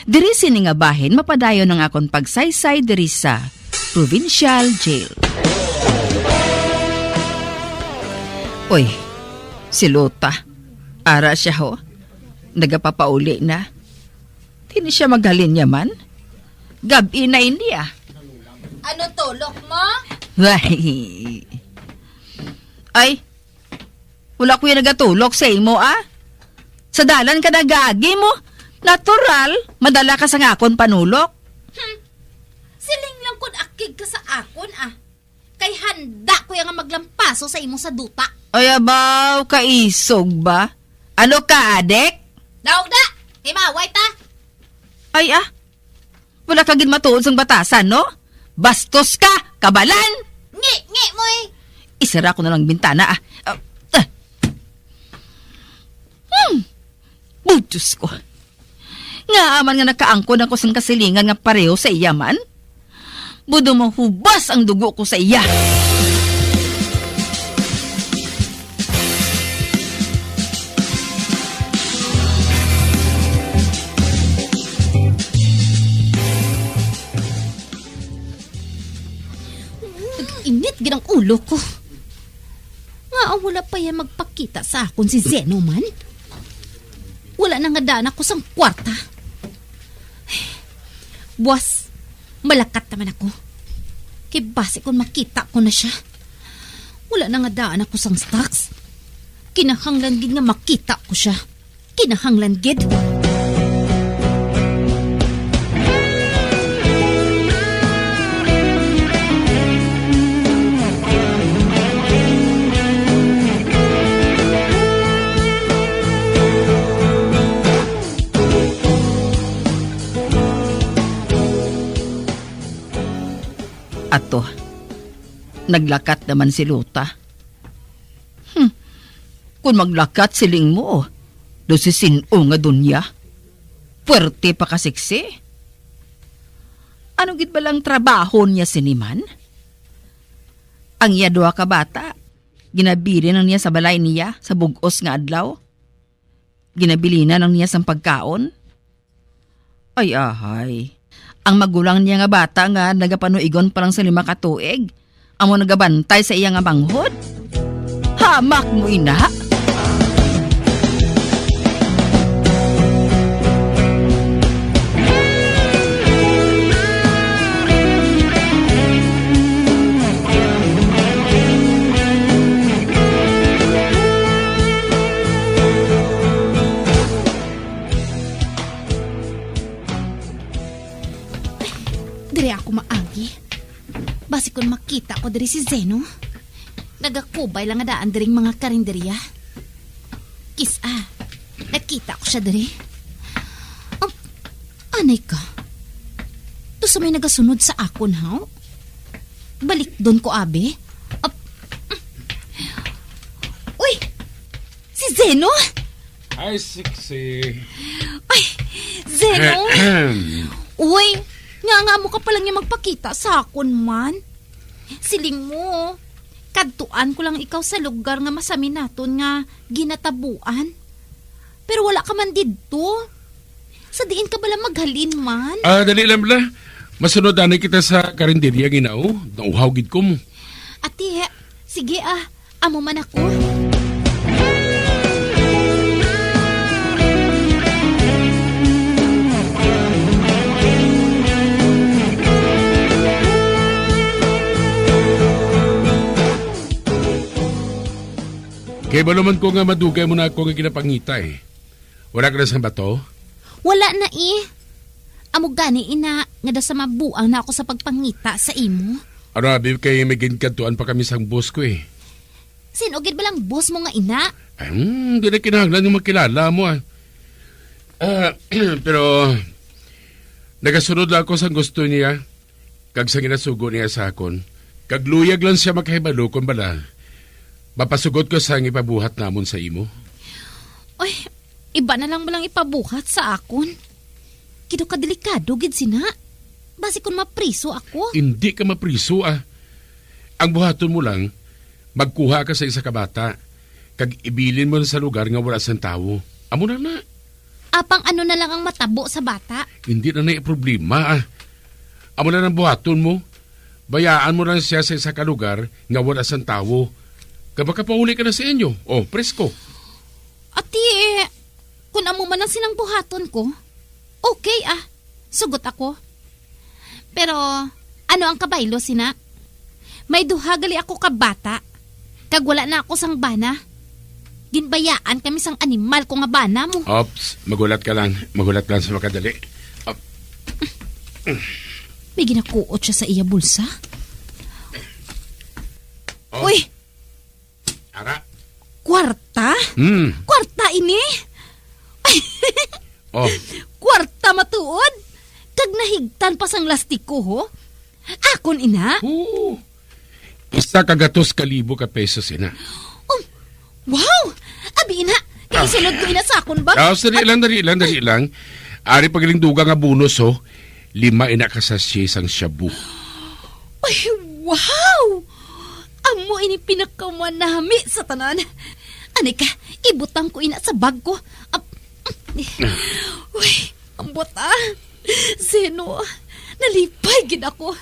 U: Diri sini nga bahin, mapadayon ng akon pagsaysay diri sa Provincial Jail. Uy, si Lota, ara siya ho. Nagapapauli na. Hindi siya maghalin niya man. Gabi na hindi ah.
I: Ano tulok mo?
U: Ay, wala ko yung nagatulok sa imo ah. Sa dalan ka nagagi mo. Natural, madala ka sa akon panulok.
I: Siling lang kun akig ka sa akon ah. Kay handa ko yung maglampaso sa imo sa duta.
U: Ay abaw, kaisog ba? Ano ka, adek?
I: Naog na! Kay maway ta!
U: Ay wala ka gin matuod sang batasan, no? Bastos ka, kabalan!
I: Ngi, moy!
U: Isara ko na lang bintana, Diyos ko. Nga aman nga nakaangkod ako sang kasilingan nga pareho sa iya man. Budo mo hubas ang dugo ko sa iya.
I: Init ginang ulo ko. Nga wala pa yan magpakita sa akon si Zeno man. Wala nang daan ako sang kwarta. Buwas, malakat naman ako. Kay base kung makita ko na siya. Wala nang daan ako sang stocks. Kinahanglan gid nga makita ko siya. Kinahanglan gid.
U: Ato, naglakat naman si Luta. Kung maglakat siling mo, do si Sino nga dunya. Puwerte pa kasiksi. Ano gid ba lang trabaho niya siniman? Ang iya duha ka bata, ginabili nang niya sa balay niya sa bugos nga adlaw. Ginabili na nang niya sang pagkaon. Ay ahay. Ang magulang niya nga bata nga nagapanuigon pa lang sa 5 ka tuig. Amo nagabantay sa iya nga manghod. Hamak mo ina.
I: Dire ako maagi. Basi kung makita ko diri si Zeno. Nagakubay lang nga daan diring mga karinderya. Nakita ko siya diri. Anay ka? To sa may nagasunod sa akon, ha? Balik doon ko, abe. Uy! Si Zeno?
L: Ay, siksi.
I: Ay, Zeno? Uy! Nga mo ka palang yung magpakita sa akon man. Siling mo, kadtuan ko lang ikaw sa lugar nga masami naton nga ginatabuan. Pero wala ka man dito. Sa diin ka bala maghalin man.
L: Dali lang bala. Masunod anay kita sa karinderya ginao. Nauhaw gid ko mo.
I: Ati, sige amo man ako.
L: Kaya ba naman ko nga madugay mo na ako nga ginapangita eh. Wala ka na sa bato?
I: Wala na Amo gani ina nga da sa mabuang na ako sa pagpangita sa imo.
L: Ano abi kay may ginkantuan pa kami sang boss ko eh.
I: Sinugid ba lang boss mo nga ina?
L: Di na kinahanglan yung makilala mo pero nagasunod lang ako sa gusto niya. Kag sa ginasugo niya sa akon. Kag luyag lang siya makahibalo kung bala. Mapasugot ko sa ipabuhat namon sa imo.
I: Ay, iba na lang balang ipabuhat sa akon. Kido ka delikado, gid sina. Basi kung mapriso ako.
L: Hindi ka mapriso Ang buhaton mo lang, magkuha ka sa isa ka bata. Kag ibilin mo sa lugar nga wala sang tawo. Amo na.
I: Apang ano na lang ang matabo sa bata?
L: Hindi na problema Amo na ng buhaton mo. Bayaan mo lang siya sa isa ka lugar nga wala sang tawo. Kapag kapauli ka na sa inyo, presko.
I: Ati, kung amo man ang sinang buhaton ko, okay sugot ako. Pero, ano ang kabaylo sina? May duha gali ako kabata, kag wala na ako sang bana. Ginbayaan kami sang animal ko nga bana mo.
L: Ops, magulat lang sa makadali.
I: May ginakuot siya sa iya bulsa. Uy!
L: Ara.
I: Kwarta? Kwarta ini?
H: Oh,
I: Kwarta matuod? Kag nahigtan pa sang lastiko ho? Akon ina?
H: isa kagatos kalibo ka pesos ina.
I: Wow! Abi ina, kaisulod ko ina sa akon ba?
H: Dali lang. Ari pagaling duga nga bonus ho. 5 ina ka sachet sang shabu.
I: Ay, wow! Amo ini pinakamanami sa tanan. Ani ka, ibutang ko ina sa bag ko. Uy, ambot Zeno, nalipay gid ako.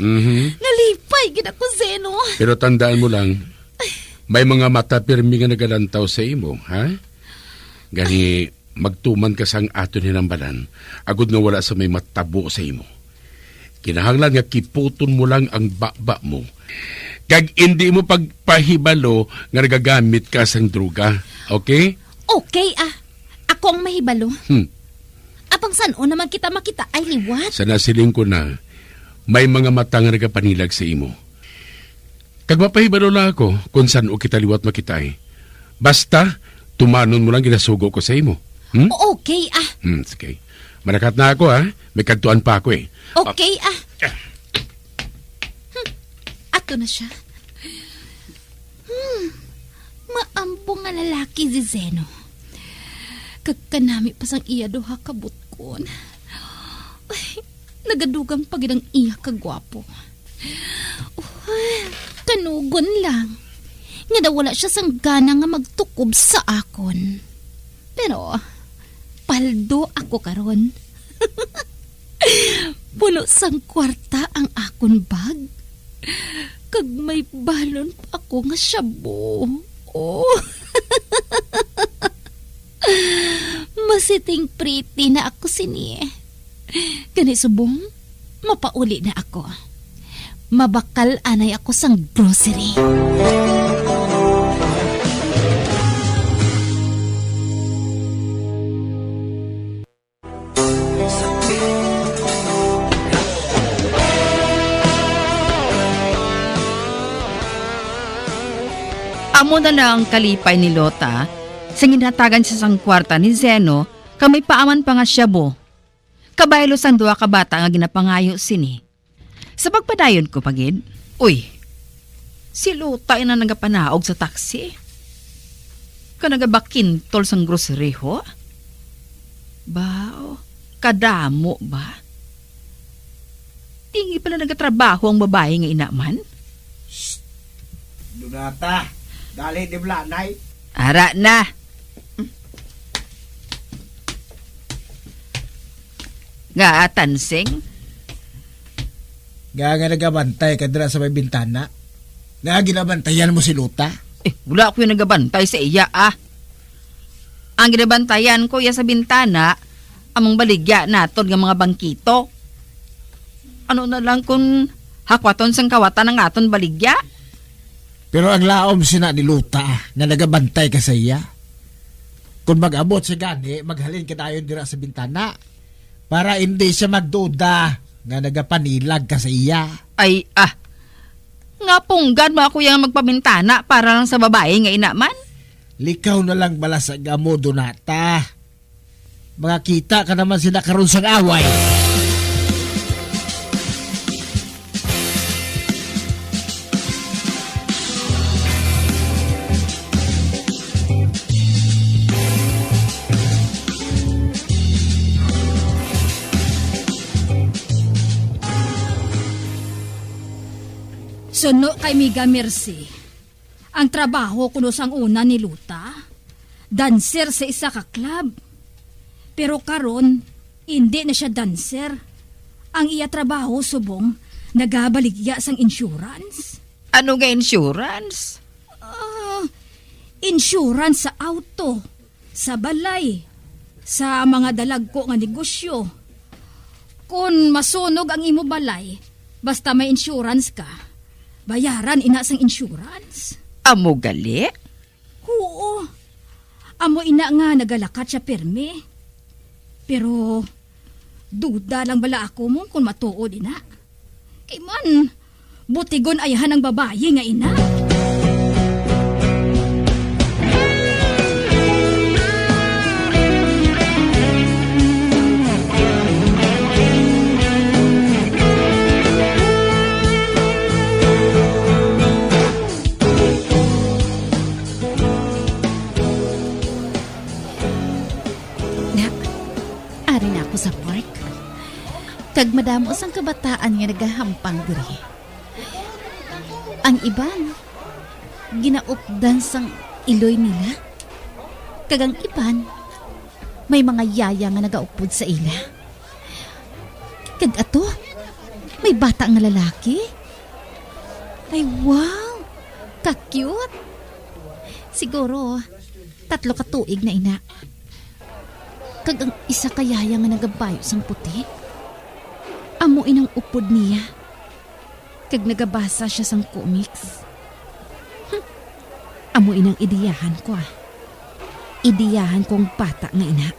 I: Nalipay gid ako, Zeno.
H: Pero tandaan mo lang, may mga mata pirmi nga nagalantaw sa imo, ha? Gani, magtuman ka sang aton hinambalan, agud nga wala sa may matabo sa imo. Kinahanglan nga kiputon mo lang ang baba mo. Kag hindi mo pagpahibalo nga nagagamit ka sang druga, okay?
I: Okay ako ang mahibalo. Apang saan naman kita makita ay liwat?
H: Sa nasiling ko na, may mga mata nga nagapanilag sa imo. Kag mapahibalo lang ako kung saan o kita liwat makitay. Basta, tumanon mo lang ginasugo ko sa imo.
I: Okay
H: Sige. Manakat na ako may kantuan pa ako eh.
I: Okay Ato na siya. Maampo nga lalaki si Zeno. Kagkanami pa sang iya doha kabutkon. Ay, nagadugang pagid ang iya kagwapo. Kanugon lang. Nga daw wala siya sang gana nga magtukob sa akon. Pero, paldo ako karon. Puno sang kwarta ang akon bag. Kag may balon pa ako nga shabu. Masiting pretty na ako sini. Gani subong, mapauli na ako. Mabakal anay ako sang grocery.
U: Amo na lang kalipay ni Lota, sa ginhatagan siya sang kwarta ni Zeno, kamay paaman pa nga shabu. Kabaylo sang duwa ka bata nga ginapangayo sini. Sa pagpadayon ko pagid, uy, si Lota ina nagapanaog sa taxi. Kanagabakintol sang grocery ho? Bao, kadamo ba? Tingi pala nagatrabaho ang babae nga inaman?
J: Lunata, dali di blanay.
U: Ara na. Nga Tansing?
J: Nga nagabantay ka dira sa may bintana. Nga ginabantayan mo si Luta.
U: Wala ko yung nagabantay sa iya Ang ginabantayan ko sa bintana, among baligya naton nga mga bangkito. Ano na lang kung hakwaton sang kawatan ng aton baligya?
J: Pero ang laom sina ni Luta na nagabantay ka sa iya. Kung mag-abot siya gani, maghalin ka tayo dira sa bintana para hindi siya magduda nga nagapanilag ka sa iya.
U: Ay, nga punggan mo ako yung magpabintana para lang sa babae nga inaman?
J: Likaw na lang balasag mo, Donata. Mga kita ka naman sila karon sang away.
I: Suno kay Miga Mercy. Ang trabaho kuno sang una ni Luta, dancer sa isa ka club. Pero karon, hindi na siya dancer. Ang iya trabaho subong, nagabaligya sang insurance.
U: Ano nga insurance?
I: Insurance sa auto, sa balay, sa mga dalagko nga negosyo. Kung masunog ang imo balay, basta may insurance ka, bayaran ina sang insurance.
U: Amo gali?
I: Oo. Amo ina nga nagalakat siya perme. Pero duda lang bala ako mo kung matuod ina. Kay man, butigon ayahan ng babae nga ina.
K: ko sa park. Kag madamo sang kabataan nga nagahampang diri. Ang iban, ginaupdan sang iloy nila. Kag ang iban, may mga yaya nga nagaupod sa ila. Kag ato, may bata nga lalaki. Ay wow, ka-cute. Siguro, 3 ka tuig na ina. Kag ang isa ka yaya nga nagabayo sang puti. Amo inang upod niya. Kag nagabasa siya sang comics. Amo inang idiyahan ko Idiyahan kong bata nga ina.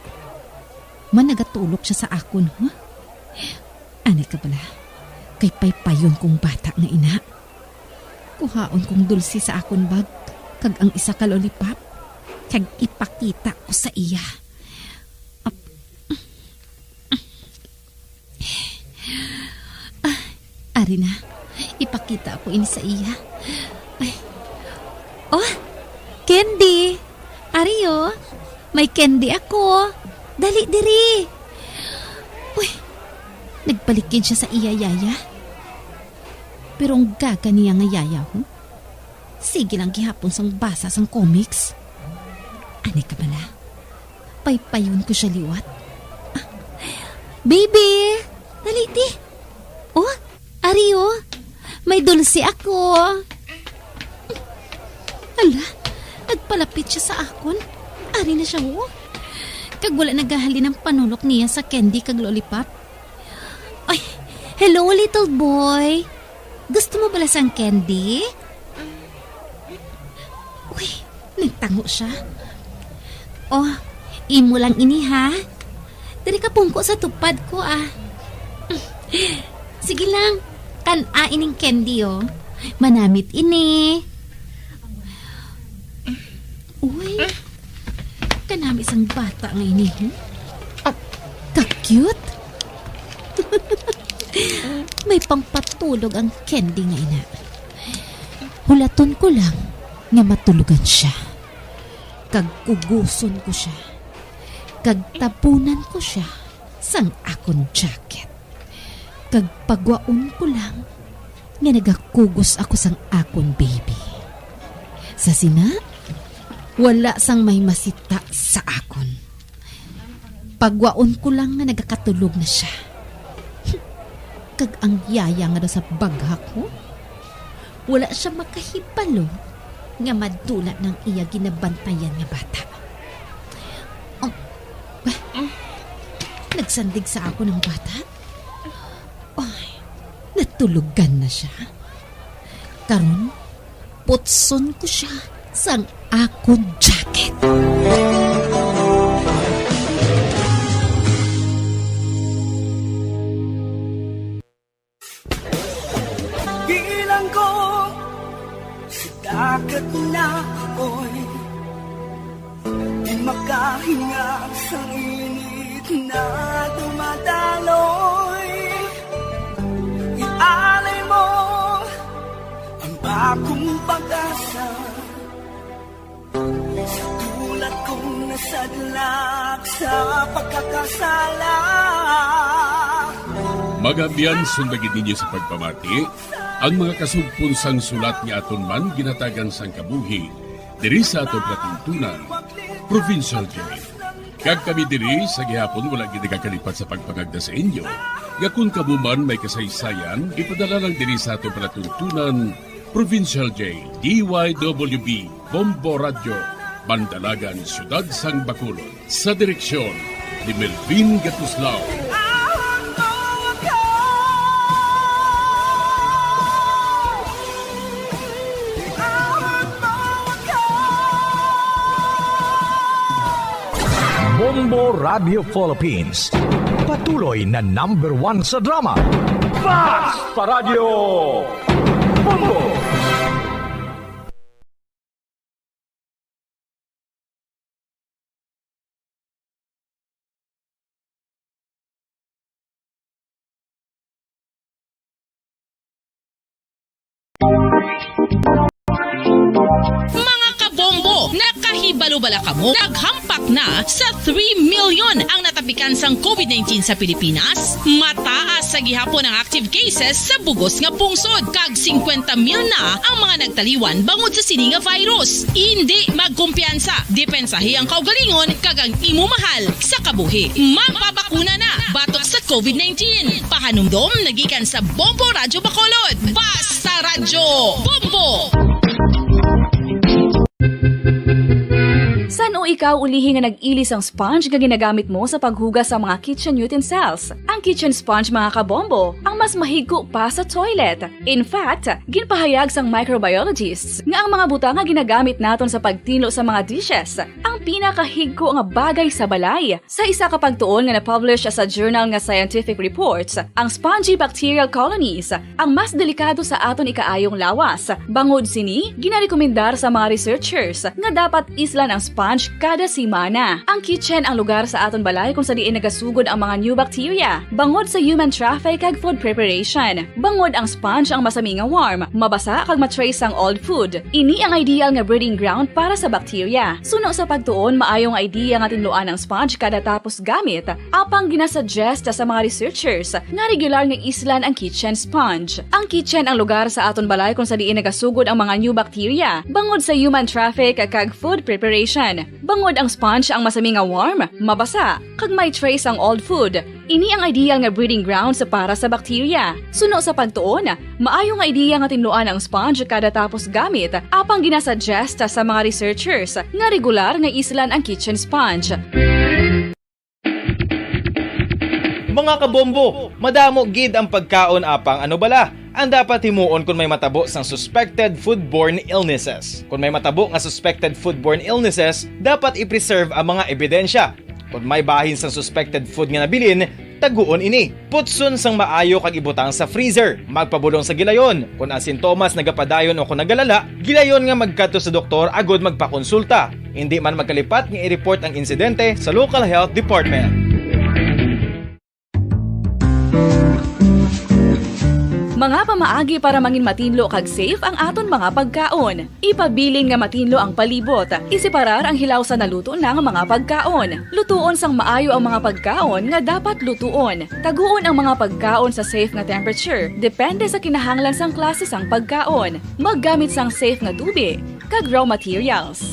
K: Man nagatulok siya sa akon, huh? Anay ka bala? Kay paypayon kong bata nga ina. Kuhaon kong dulsi sa akon bag, kag ang isa ka lollipop, kag ipakita ko sa iya. Ari na, ipakita ko ini sa iya. Ay. Oh, candy! Ariyo, may candy ako. Dali diri. Uy, nagpalikid siya sa iya yaya. Pero ang gaga niya nga yaya ho. Sige lang gihapon sang basa sang comics. Ani ka bala? Paypayon ko siya liwat. Baby, dali di. Oh, Ariyo, may dulce ako. Ala, nagpalapit siya sa akon. Ari na siya ho. Kag wala nagahali ng panulok niya sa candy kag lollipop. Ay, hello little boy. Gusto mo bala sang candy? Uy, nagtango siya. Oh, imo lang ini ha. Dari ka pungko sa tupad ko Sige lang, kan-ain ng candy Manamit ini. Uy, kanami isang bata nga ini, ka-cute. May pangpatulog ang candy nga ina. Hulaton ko lang nga matulugan siya. Kag kuguson ko siya. Kag tapunan ko siya sang akon jacket. Kag pagwaon ko lang nga nagakugos ako sang akon baby. Sa sina, wala sang may masita sa akon. Pagwaon ko lang nga nagakatulog na siya. Kag ang yaya nga daw sa baghak ko, wala siya makahipalo nga madula ng iya ginabantayan nga bata. Nagsandig sa ako ng bata. Ay, natulugan na siya. Karon, putson ko siya sang akong jacket.
T: Bilang ko sa dagat na apoy, di makahinga sa init na dumadaloy. Ialay mo ang bagong pag-asa sa tulad kong nasadlak sa pagkakasala.
H: Magabiyan sundagin ninyo sa pagpamati ang mga kasugpon sang sulat ni aton man ginatagan sang kabuhi diri sa aton platuntunan, Provincial Jail. Kag kami diri sa gihapon wala gid nagakalipat sa pagpangagda sa inyo. Nga kung kabuman may kasaysayan, ipadala lang diri sa aton platuntunan, Provincial Jail, DYWB, Bombo Radio, Bandalagan, Siyudad Sang Bacolod, sa direksyon ni Melvin Gatuslao.
V: Bombo Radio Philippines. Patuloy na #1 sa drama. Basta Radio Bombo!
B: Mga kabombo, nakahibalo bala kamo? Naghampak na sa 3 million ang natapos
G: kapikan sang COVID-19 sa Pilipinas, mataas sa gihapon ang active cases sa bugos nga pungsod kag 50,000 na ang mga nagtaliwan bangod sa sini nga virus. Hindi magkumpiyansa, depensahi ang kaugalingon kag ang imo mahal sa kabuhi. Magpabakuna na batok sa COVID-19. Pahanumdom nagikan sa Bombo Radyo Bacolod. Basta Radyo Bombo!
M: San o ikaw ulihi nga nag-ilis ang sponge nga ginagamit mo sa paghugas sa mga kitchen utensils? Ang kitchen sponge mga kabombo, ang mas mahigko pa sa toilet. In fact, ginpahayag sang microbiologists nga ang mga buta nga ginagamit naton sa pagtino sa mga dishes ang pinakahigko nga bagay sa balay. Sa isa ka pagtuon nga na-publish sa journal nga Scientific Reports, ang spongy bacterial colonies ang mas delikado sa aton ikaayong lawas. Bangod sini, ginarekomendar sa mga researchers nga dapat islan ang sponge kada simana. Ang kitchen ang lugar sa aton balay kung sa diin nagasugod ang mga new bacteria. Bangod sa human traffic kag food preparation. Bangod ang sponge ang masami nga warm, mabasa kag matrace ang old food. Ini ang ideal nga breeding ground para sa bacteria. Suno sa pagtuon, maayong idea nga tinluan ang sponge kada tapos gamit. Apang ginasuggest sa mga researchers nga regular nga islan ang kitchen sponge. Ang kitchen ang lugar sa aton balay kung sa diin nagasugod ang mga new bacteria. Bangod sa human traffic kag food preparation. Bangod ang sponge ang masami nga warm, mabasa, kag may trace ang old food. Ini ang ideal nga breeding ground sa para sa bacteria. Suno sa pagtuon, maayong idea nga tinluan ang sponge kada tapos gamit, apang ginasuggest sa mga researchers nga regular nga islan ang kitchen sponge.
R: Mga kabombo, madamo gid ang pagkaon apang ano bala ang dapat himuon kung may matabo sang suspected foodborne illnesses. Kung may matabo nga suspected foodborne illnesses, dapat i-preserve ang mga ebidensya. Kung may bahin sang suspected food nga nabilin, taguon ini. Putson sang maayo kag ibutang sa freezer. Magpabulong sa gilayon. Kung ang sintomas nagapadayon o kung nagalala, gilayon nga magkadto sa doktor agod magpakonsulta. Hindi man magkalipat nga i-report ang insidente sa local health department.
M: Mga pamaagi para mangin matinlo kag safe ang aton mga pagkaon. Ipabilin nga matinlo ang palibot. Isiparar ang hilaw sa naluto ng mga pagkaon. Lutuon sang maayo ang mga pagkaon nga dapat lutuon. Taguon ang mga pagkaon sa safe nga temperature. Depende sa kinahanglan sang klase sang pagkaon. Maggamit sang safe nga tubig kag raw materials.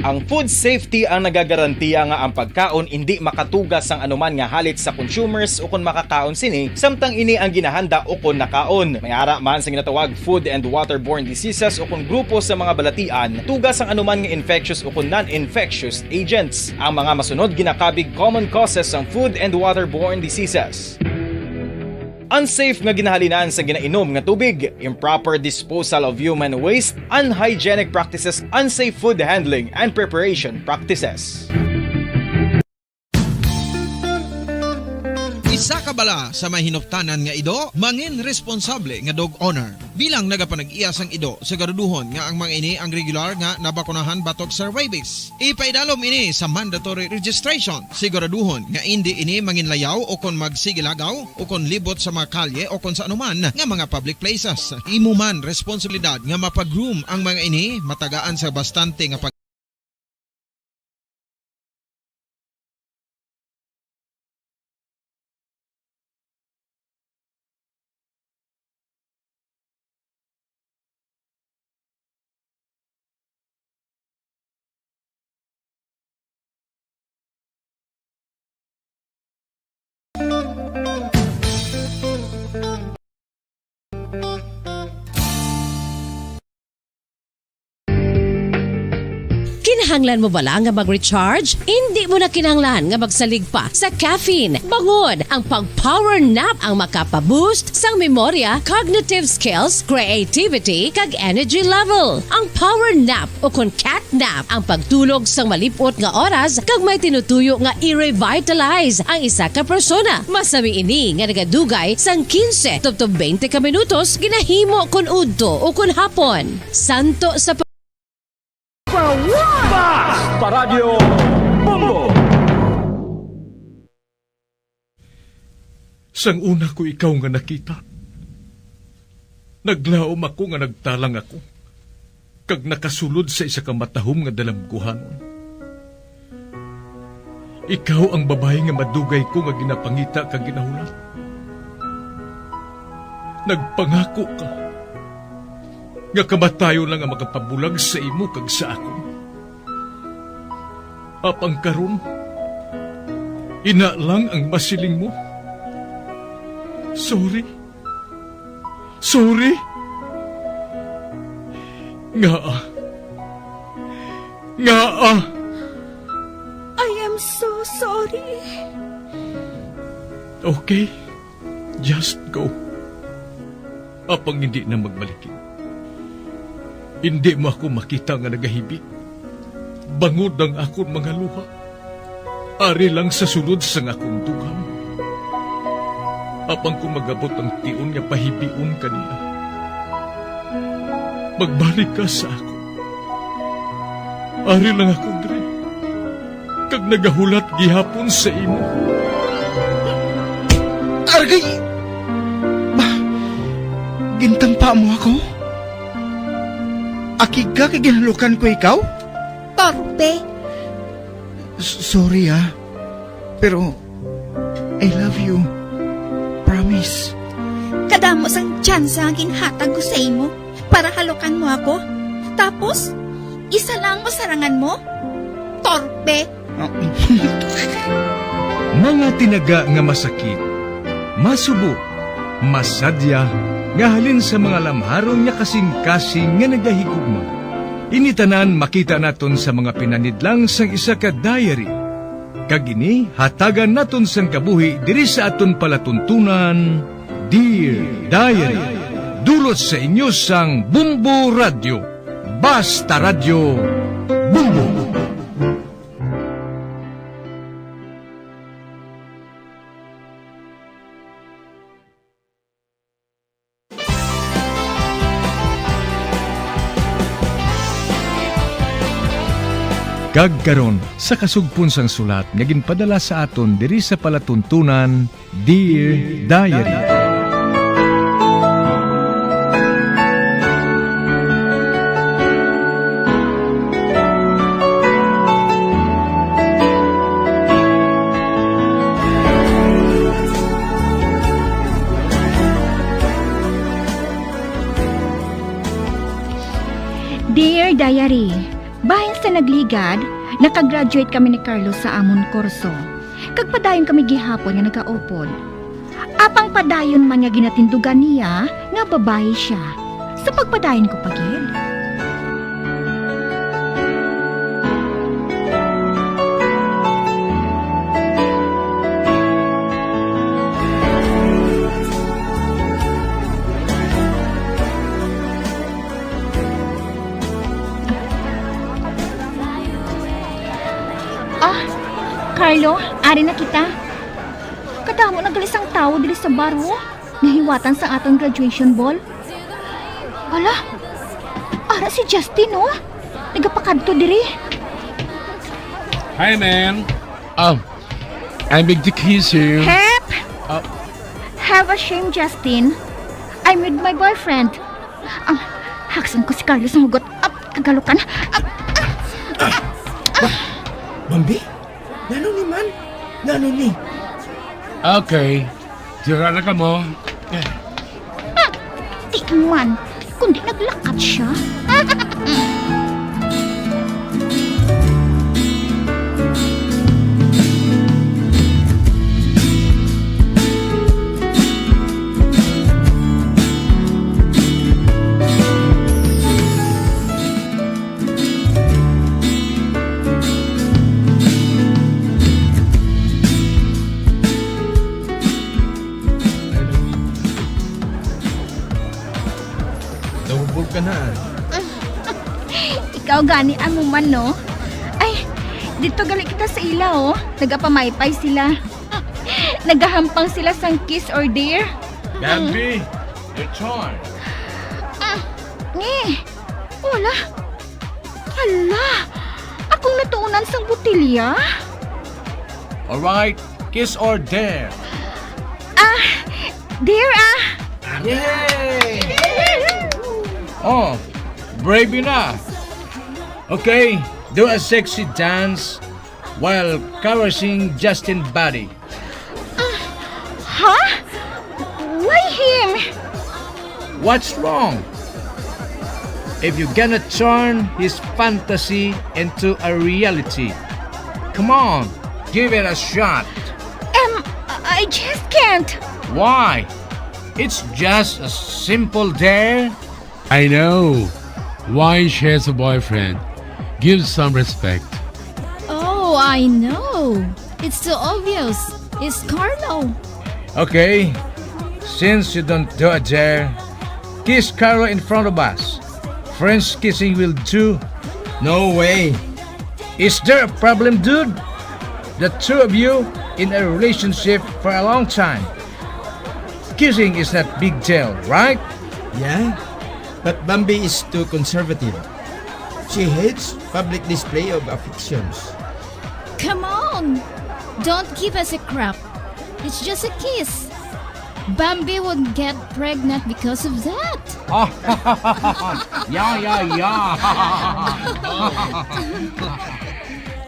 R: Ang food safety ang nagagarantiya nga ang pagkaon hindi makatugas sang anuman nga halit sa consumers o kung makakaon sini, samtang ini ang ginahanda o kung nakaon. May ara man sa ginatawag food and waterborne diseases o kung grupo sa mga balatian, tugas ang anuman nga infectious o kung non-infectious agents. Ang mga masunod ginakabig common causes ng food and waterborne diseases. Unsafe nga ginahalinan sa ginainom nga tubig, improper disposal of human waste, unhygienic practices, unsafe food handling and preparation practices.
A: Isa ka bala sa may hinuptanan nga ido, mangin responsable nga dog owner. Bilang nagapanag-iyas ang ido, siguraduhon nga ang mga ini ang regular nga nabakunahan batok sa rabies. Ipaidalom ini sa mandatory registration. Siguraduhon nga hindi ini manginlayaw o kon magsigilagaw o kon libot sa mga kalye o kon sa anuman nga mga public places. Imo man responsibilidad nga mapag-groom ang mga ini matagaan sa bastante nga
S: Kinahanglan mo bala nga mag-recharge? Hindi mo na kinahanglan nga magsalig pa sa caffeine. Bangod, ang pag-power nap ang makapaboost sang memorya, cognitive skills, creativity, kag energy level. Ang power nap o kon cat nap ang pagtulog sang malipot nga oras kag may tinutuyo nga i-revitalize ang isa ka persona. Masami ini nga nagadugay sang 15 to 20 ka minutos ginahimo kun udto o kun hapon. Santo sa
V: Basta Radio Bombo!
E: Sang una ko ikaw nga nakita, naglaom ako nga nagtalang ako. kag nakasulod sa isa ka matahom nga dalamguhanon. Ikaw ang babae nga madugay ko nga ginapangita kag ginahulat. Nagpangako ka nga kamatayo lang ang makapabulag sa imo kag sa akon. Apang karon, ina lang ang masiling mo. Sorry. Sorry. Nga.
I: I am so sorry.
E: Okay, just go. Apang hindi na magbalikin. Hindi mo ako makita nga nagahibik. Bangod ang akong mga luha. Ari lang sa sulod sa akong dugham. Apang kung magabot ang tiun nga pahibiun kanila. Magbalik ka sa ako. Ari lang ako, Dre. Kag nagahulat gihapon sa imo.
J: Argay! Gintampa mo ako? Akiga kay ginalukan ko ikaw?
I: Torpe.
J: Sorry pero I love you. Promise.
I: Kadamo sang tsansa ang ginhatag ko sa imo para halukan mo ako. Tapos, isa lang masarangan mo? Torpe.
E: Mga tinaga nga masakit, masubo, masadya, nga halin sa mga lamharon nga kasing-kasing nga nagahigugma. Initanan makita naton sa mga pinanidlang sang isa ka diary. Kagini hatagan naton sang kabuhi diri sa aton palatuntunan, Dear Diary. Dulot sa inyo sang Bumbo Radio. Basta Radio Bumbo. Kagkaron sa kasugpon sang sulat nga ginpadala sa aton diri sa palatuntunan, Dear Diary.
F: Dear Diary, bahin sa nagligad, nakagraduate kami ni Carlos sa amon kurso. Kag padayon kami gihapon nga nagaupod. Apang padayon man nga ginatindugan niya nga babae siya. Sa pagpadayon ko pagid. Carlo, ari na kita. Kadamo nagalisang tao dili sa baro. Nahiwatan sa atong graduation ball. Wala. Ara si Justin, oh. Nagapakadto diri.
N: Hi, man. I'm Big Dick here.
F: Hep! Have a shame, Justin. I'm with my boyfriend. Haksan ko si Carlos ng hugot. Kagalukan.
J: Bambi? Nano ni man? Nano ni?
N: Okay. Sira na ka mo.
F: Di man. Kundi naglakat siya.
E: Ka na.
F: Ikaw gani ang man, no? Ay, dito gali kita sa ila, oh. Nagapamaypay sila. Nagahampang sila sang kiss or dare.
N: Bambi, your turn.
F: Wala. Hala, akong natuunan sang butilya.
N: Alright, kiss or dare.
F: Dare,
N: Yay! Oh,
D: brave enough. Okay, do a sexy dance while caressing Justin Body.
F: Huh? Why him?
D: What's wrong? If you're gonna turn his fantasy into a reality, come on, give it a shot.
F: I just can't.
D: Why? It's just a simple dare.
N: I know. Why she has a boyfriend? Give some respect.
I: Oh, I know. It's so obvious. It's Carlo.
D: Okay, since you don't do a dare, kiss Carlo in front of us. Friends kissing will do. No way. Is there a problem, dude? The two of you in a relationship for a long time. Kissing is not big deal, right?
O: Yeah, but Bambi is too conservative. She hates public display of affections.
I: Come on. Don't give us a crap. It's just a kiss. Bambi won't get pregnant because of that.
D: Yeah.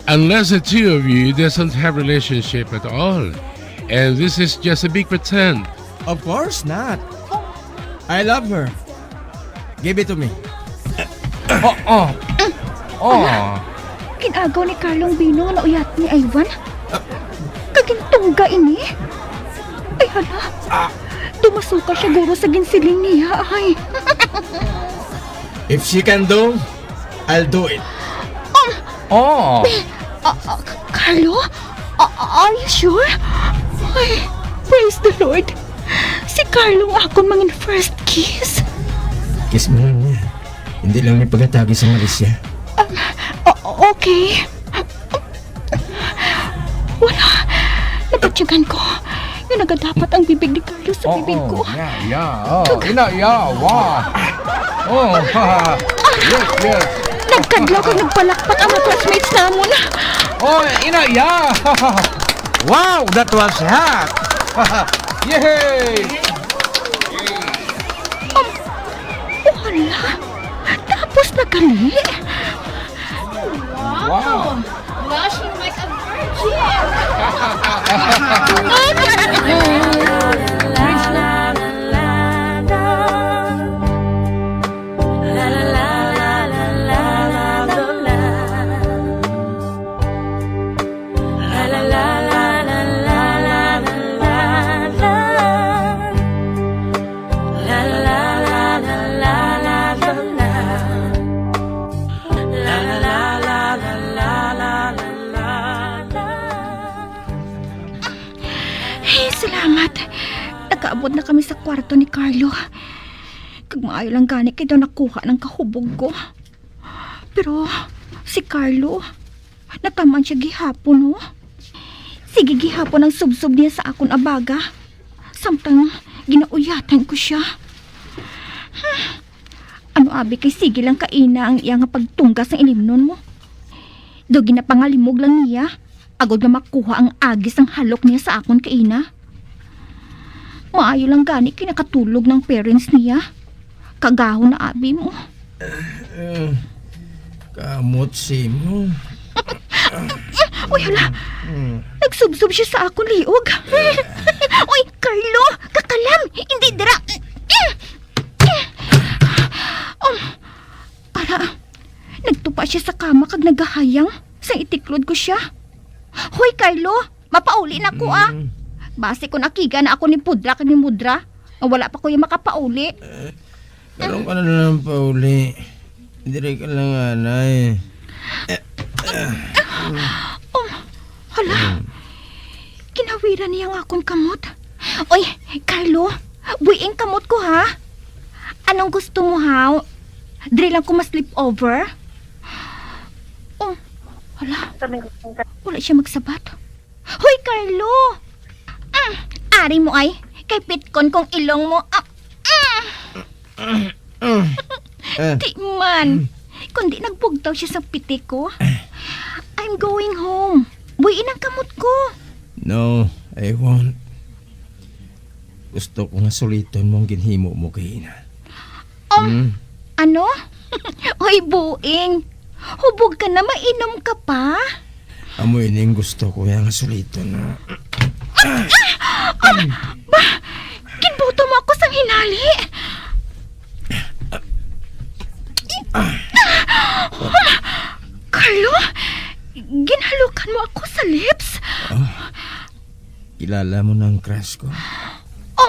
N: Unless the two of you doesn't have relationship at all. And this is just a big pretend.
O: Of course not. I love her. Give it to me.
F: Kinagaw ni Carlong Bino na uyat ni Ivan? Kagintungga ini? Ay hala, dumasuka siguro sa ginsiling niya ay.
O: If she can do, I'll do it.
F: Carlo? Are you sure? Ay, praise the Lord. Si Carlo ang akong mangin first kiss.
O: Kiss mo lang niya. Hindi lang may pagkatagi sa Malaysia.
F: Okay. Wala. Napatyagan ko. Yung nagadapat ang bibig ni Carlo sa bibig ko.
D: Yes.
F: Nagkadlaw kang nagpalakpak ang mga classmates namon.
D: Wow, that was hot. Yay!
F: Wala. Tapos na gali.
D: Wow.
I: Blushing like a
F: Salamat. Nakaabot na kami sa kwarto ni Carlo. Kag maayo lang gani kay daw nakuha ng kahubog ko. Pero si Carlo, nataman siya gihapon, no? Sige gihapon ang subsob niya sa akon abaga. Samtang ginauyatan ko siya. Ano abi kay sige lang kaina ang iya nga pagtunggas ng ilimnon mo. Do ginapangalimog lang niya. Agod nga makuha ang agis ng halok niya sa akon kaina. Maayo lang gani kinakatulog ng parents niya. Kagahon na abi mo.
O: Kamot si mo.
F: Uy, hala. Nagsubsob siya sa akong liog. Uy, Carlo, kakalam. Hindi dira. Para, nagtupa siya sa kama kag nagahayang. Sa itiklod ko siya. Hoy, Carlo, mapauli na ko Base ko nakiga na ako ni Pudra kag ni Mudra. Wala pa ko yung makapauli.
O: Karoon ka na lang pauli. Hindi ka lang anay.
F: Hala. Kinawiran niya ang akong kamot. Oy, Carlo, buing kamot ko ha. Anong gusto mo ha? Dre lang ko ma-sleep over. Hala. Wala siya magsabat. Hoy, Carlo! Ari mo ay, kay pitkon kong ilong mo. Di man. Kundi nagbugtaw siya sa pitik ko. I'm going home. Buuin ang kamot ko.
O: No, I won't. Gusto ko nga suliton mong ginhimo mo kahina.
F: Ano? Oy, buing. Hubog ka na, mainom ka pa.
O: Amoy ning gusto ko yung suliton.
F: Ba, kinbuto mo ako sang hinali. Carlo, ginhalukan mo ako sa lips.
O: Kilala mo ng crush ko.
F: Ha?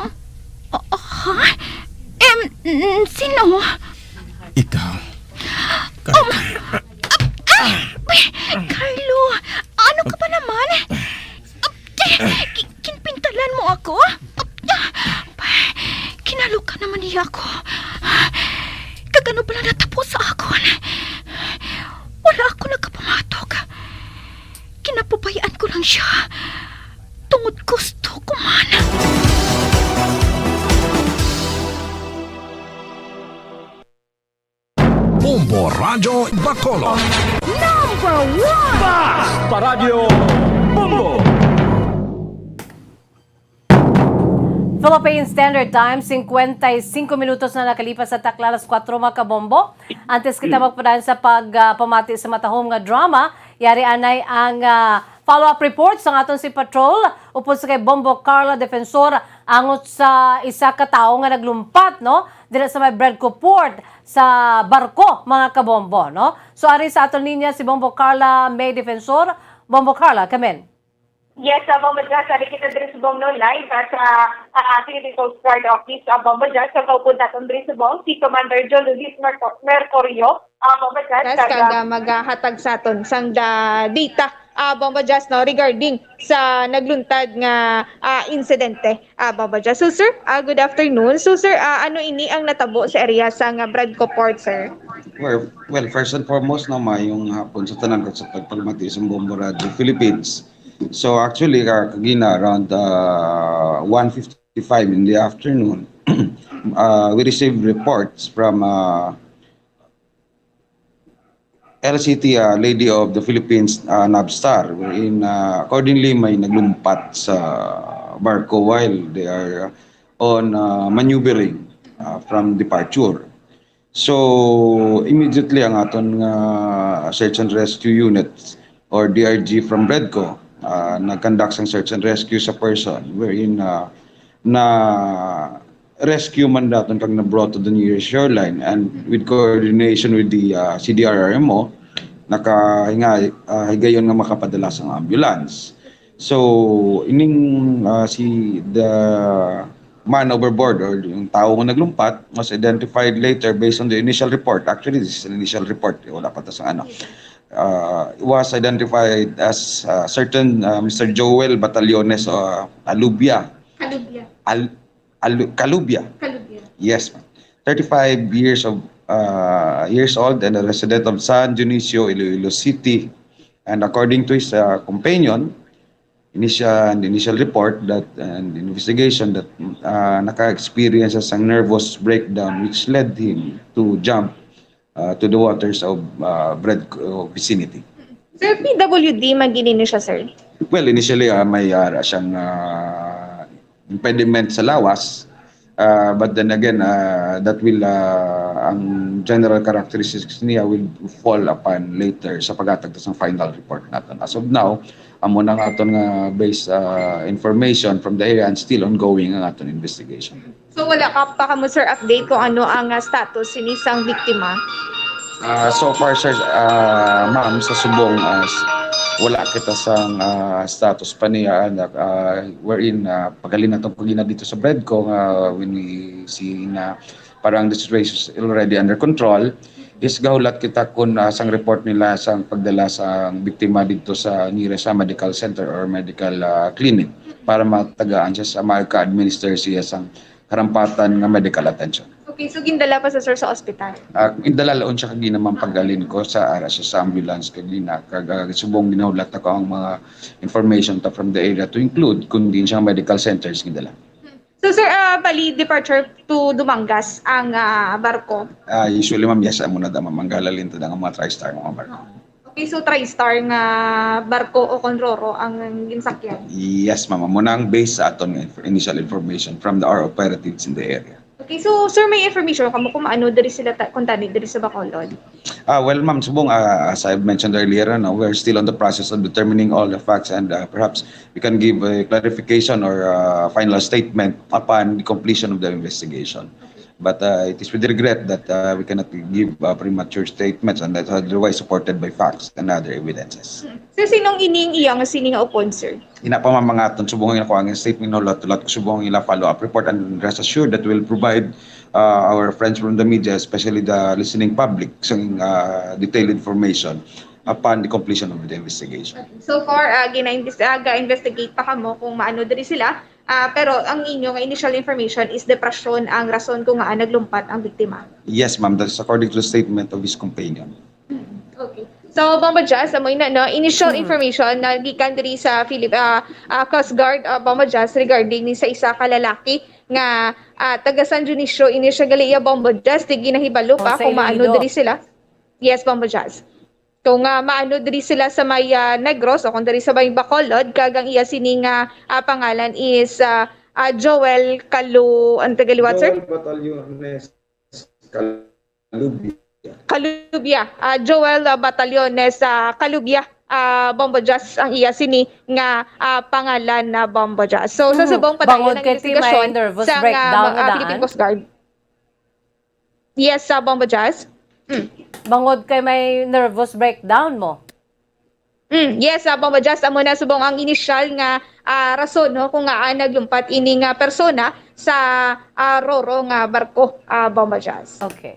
F: Sino?
O: Ikaw.
F: Carlo, ano ka ba naman? Kinpintalan mo ako? Kinalukan naman niya ako. Kagano pala natapos sa akon? Wala ako nagkapumatok. Kinapabayaan ko lang siya. Tungod gusto ko man.
E: Bombo Radyo Bacolod.
F: Number 1!
V: Basta Radio Bombo!
P: Philippine Standard Time, 55 minutos na nakalipas sa takla alas 4 mga kabombo. Antes kita magpadayon sa pagpamati sa matahom nga drama, yari anay ang follow-up report sa aton si Patrol upod sa kay Bombo Carla Defensor angot sa isa ka tawo nga naglumpat no dira sa may Bredco Port sa barko mga kabombo no. So ari sa aton linya si Bombo Carla May Defensor. Bombo Carla, come in.
Q: Yes, Bombo Jazz, sabi kita diri sa Bong no live at Philippine Coast Guard Office, Bombo Jazz, sa kaupunta sa diri sa Bong, si Commander John Luis Mercurio, Bombo Jazz, kaga maghatag sa aton sang data, Bombo Jazz, no, regarding sa nagluntad nga insidente, Bombo Jazz. So sir, good afternoon. So sir, ano ini ang natabo sa area sa Bredco Port, sir?
W: Well, first and foremost naman yung hapon sa tanan ko sa pagpalmati sa Bombo Radio Philippines. So actually, kagina around 1:55 in the afternoon, we received reports from LCT, Lady of the Philippines, Navstar, wherein accordingly may naglumpat sa barko while they are on maneuvering from departure. So immediately ang aton search and rescue units or DRG from Bredco nag-conduct ng search and rescue sa person wherein na rescue man daton kag na-brought to the nearest shoreline and with coordination with the CDRRMO higayon nga makapadala sa ambulance. So ining the man overboard or yung tao nga naglumpat was identified later based on the initial report. Actually this is an initial report, wala pa ta sa was identified as certain Mr. Joel Batallones Calubia. Calubia. Yes, 35 years old and a resident of San Dionisio, Iloilo City. And according to his companion, initial report that and investigation that naka-experience ang nervous breakdown which led him to jump to the waters of Bredco vicinity.
Q: Sir, PWD, maginin siya, sir?
W: Well, initially may siyang impediment sa lawas, but then again, that will, ang general characteristics niya will fall upon later sa paghatag sa final report natin. As of now, amo nang aton nga based information from the area and still ongoing ang aton investigation.
Q: So wala ka pa mo, sir, update kung ano ang status ni isang biktima?
W: So far, sir, ma'am, sa subong, wala kita sa status pa niya wherein pagalin na itong pagina dito sa Bredco when we see na parang the situation is already under control. Is gahulat kita kung sang report nila sang pagdala sa biktima dito sa nearest medical center or medical clinic para matagaan siya sa maka-administer siya sang karampatan ng medical attention.
Q: Okay, so gindala pa sa sir sa ospital?
W: Indala laon siya kagina man paggalin ko sa ara siya sa ambulance kagina subong ginahulat ako ang mga information from the area to include kung din siya medical centers gindala.
Q: So sir, bali departure to Dumangas ang barko?
W: Usually ma'am, yes, muna da mamanggalalin to ng mga TriStar mga barko.
Q: Okay, so TriStar nga barko o Conroro ang ginsakyan?
W: Yes ma'am, muna ang base sa aton initial information from our operatives in the area.
Q: Okay, so sir, may information kamo kung maano diri sila kuntani diri sa Bacolod?
W: Well, ma'am, subong, as I've mentioned earlier, we're still on the process of determining all the facts, and perhaps we can give a clarification or final statement upon the completion of the investigation. But it is with regret that we cannot give premature statements, and that's otherwise supported by facts and other evidences.
Q: So sinong ining iya nga sini nga upon, sir?
W: Ina pa mga aton subong ko ang statement no lot subong ila follow-up report, and rest assured that we'll provide our friends from the media, especially the listening public, some detailed information upon the completion of the investigation.
Q: So far, ga-investigate pa kamo kung maano diri sila. Pero ang inyong initial information is depression ang rason kung nga naglumpat ang biktima.
W: Yes, ma'am. That is according to the statement of his companion.
Q: Okay. So, Bomba Jazz, amoy na, no? Initial information na gikan diri sa Coast Guard, Bomba Jazz, regarding ni sa isa ka lalaki nga taga San Dionisio, initial Galea, Bomba Jazz, di ginahibalo pa kung maano diri sila. Yes, Bomba Jazz. Kung maano diri sila sa may Negros o kung diri sa may Bacolod, kagang iya sining pangalan is Joel ang tagaliwat, sir?
W: Joel Batallones
Q: Calubia. Joel Batallones Calubia. Bomba Jazz ang iya sini nga pangalan na Bomba Jazz. So sa subong padayon ng investigasyon sa Philippine Coast Guard. Yes, Bomba Jazz.
P: Bangod kay may nervous breakdown mo.
Q: Yes, Bomba Jazz, amo na subong ang initial nga rason no kung nga naglumpat ini nga persona sa Roro nga barko, Bomba Jazz.
P: Okay.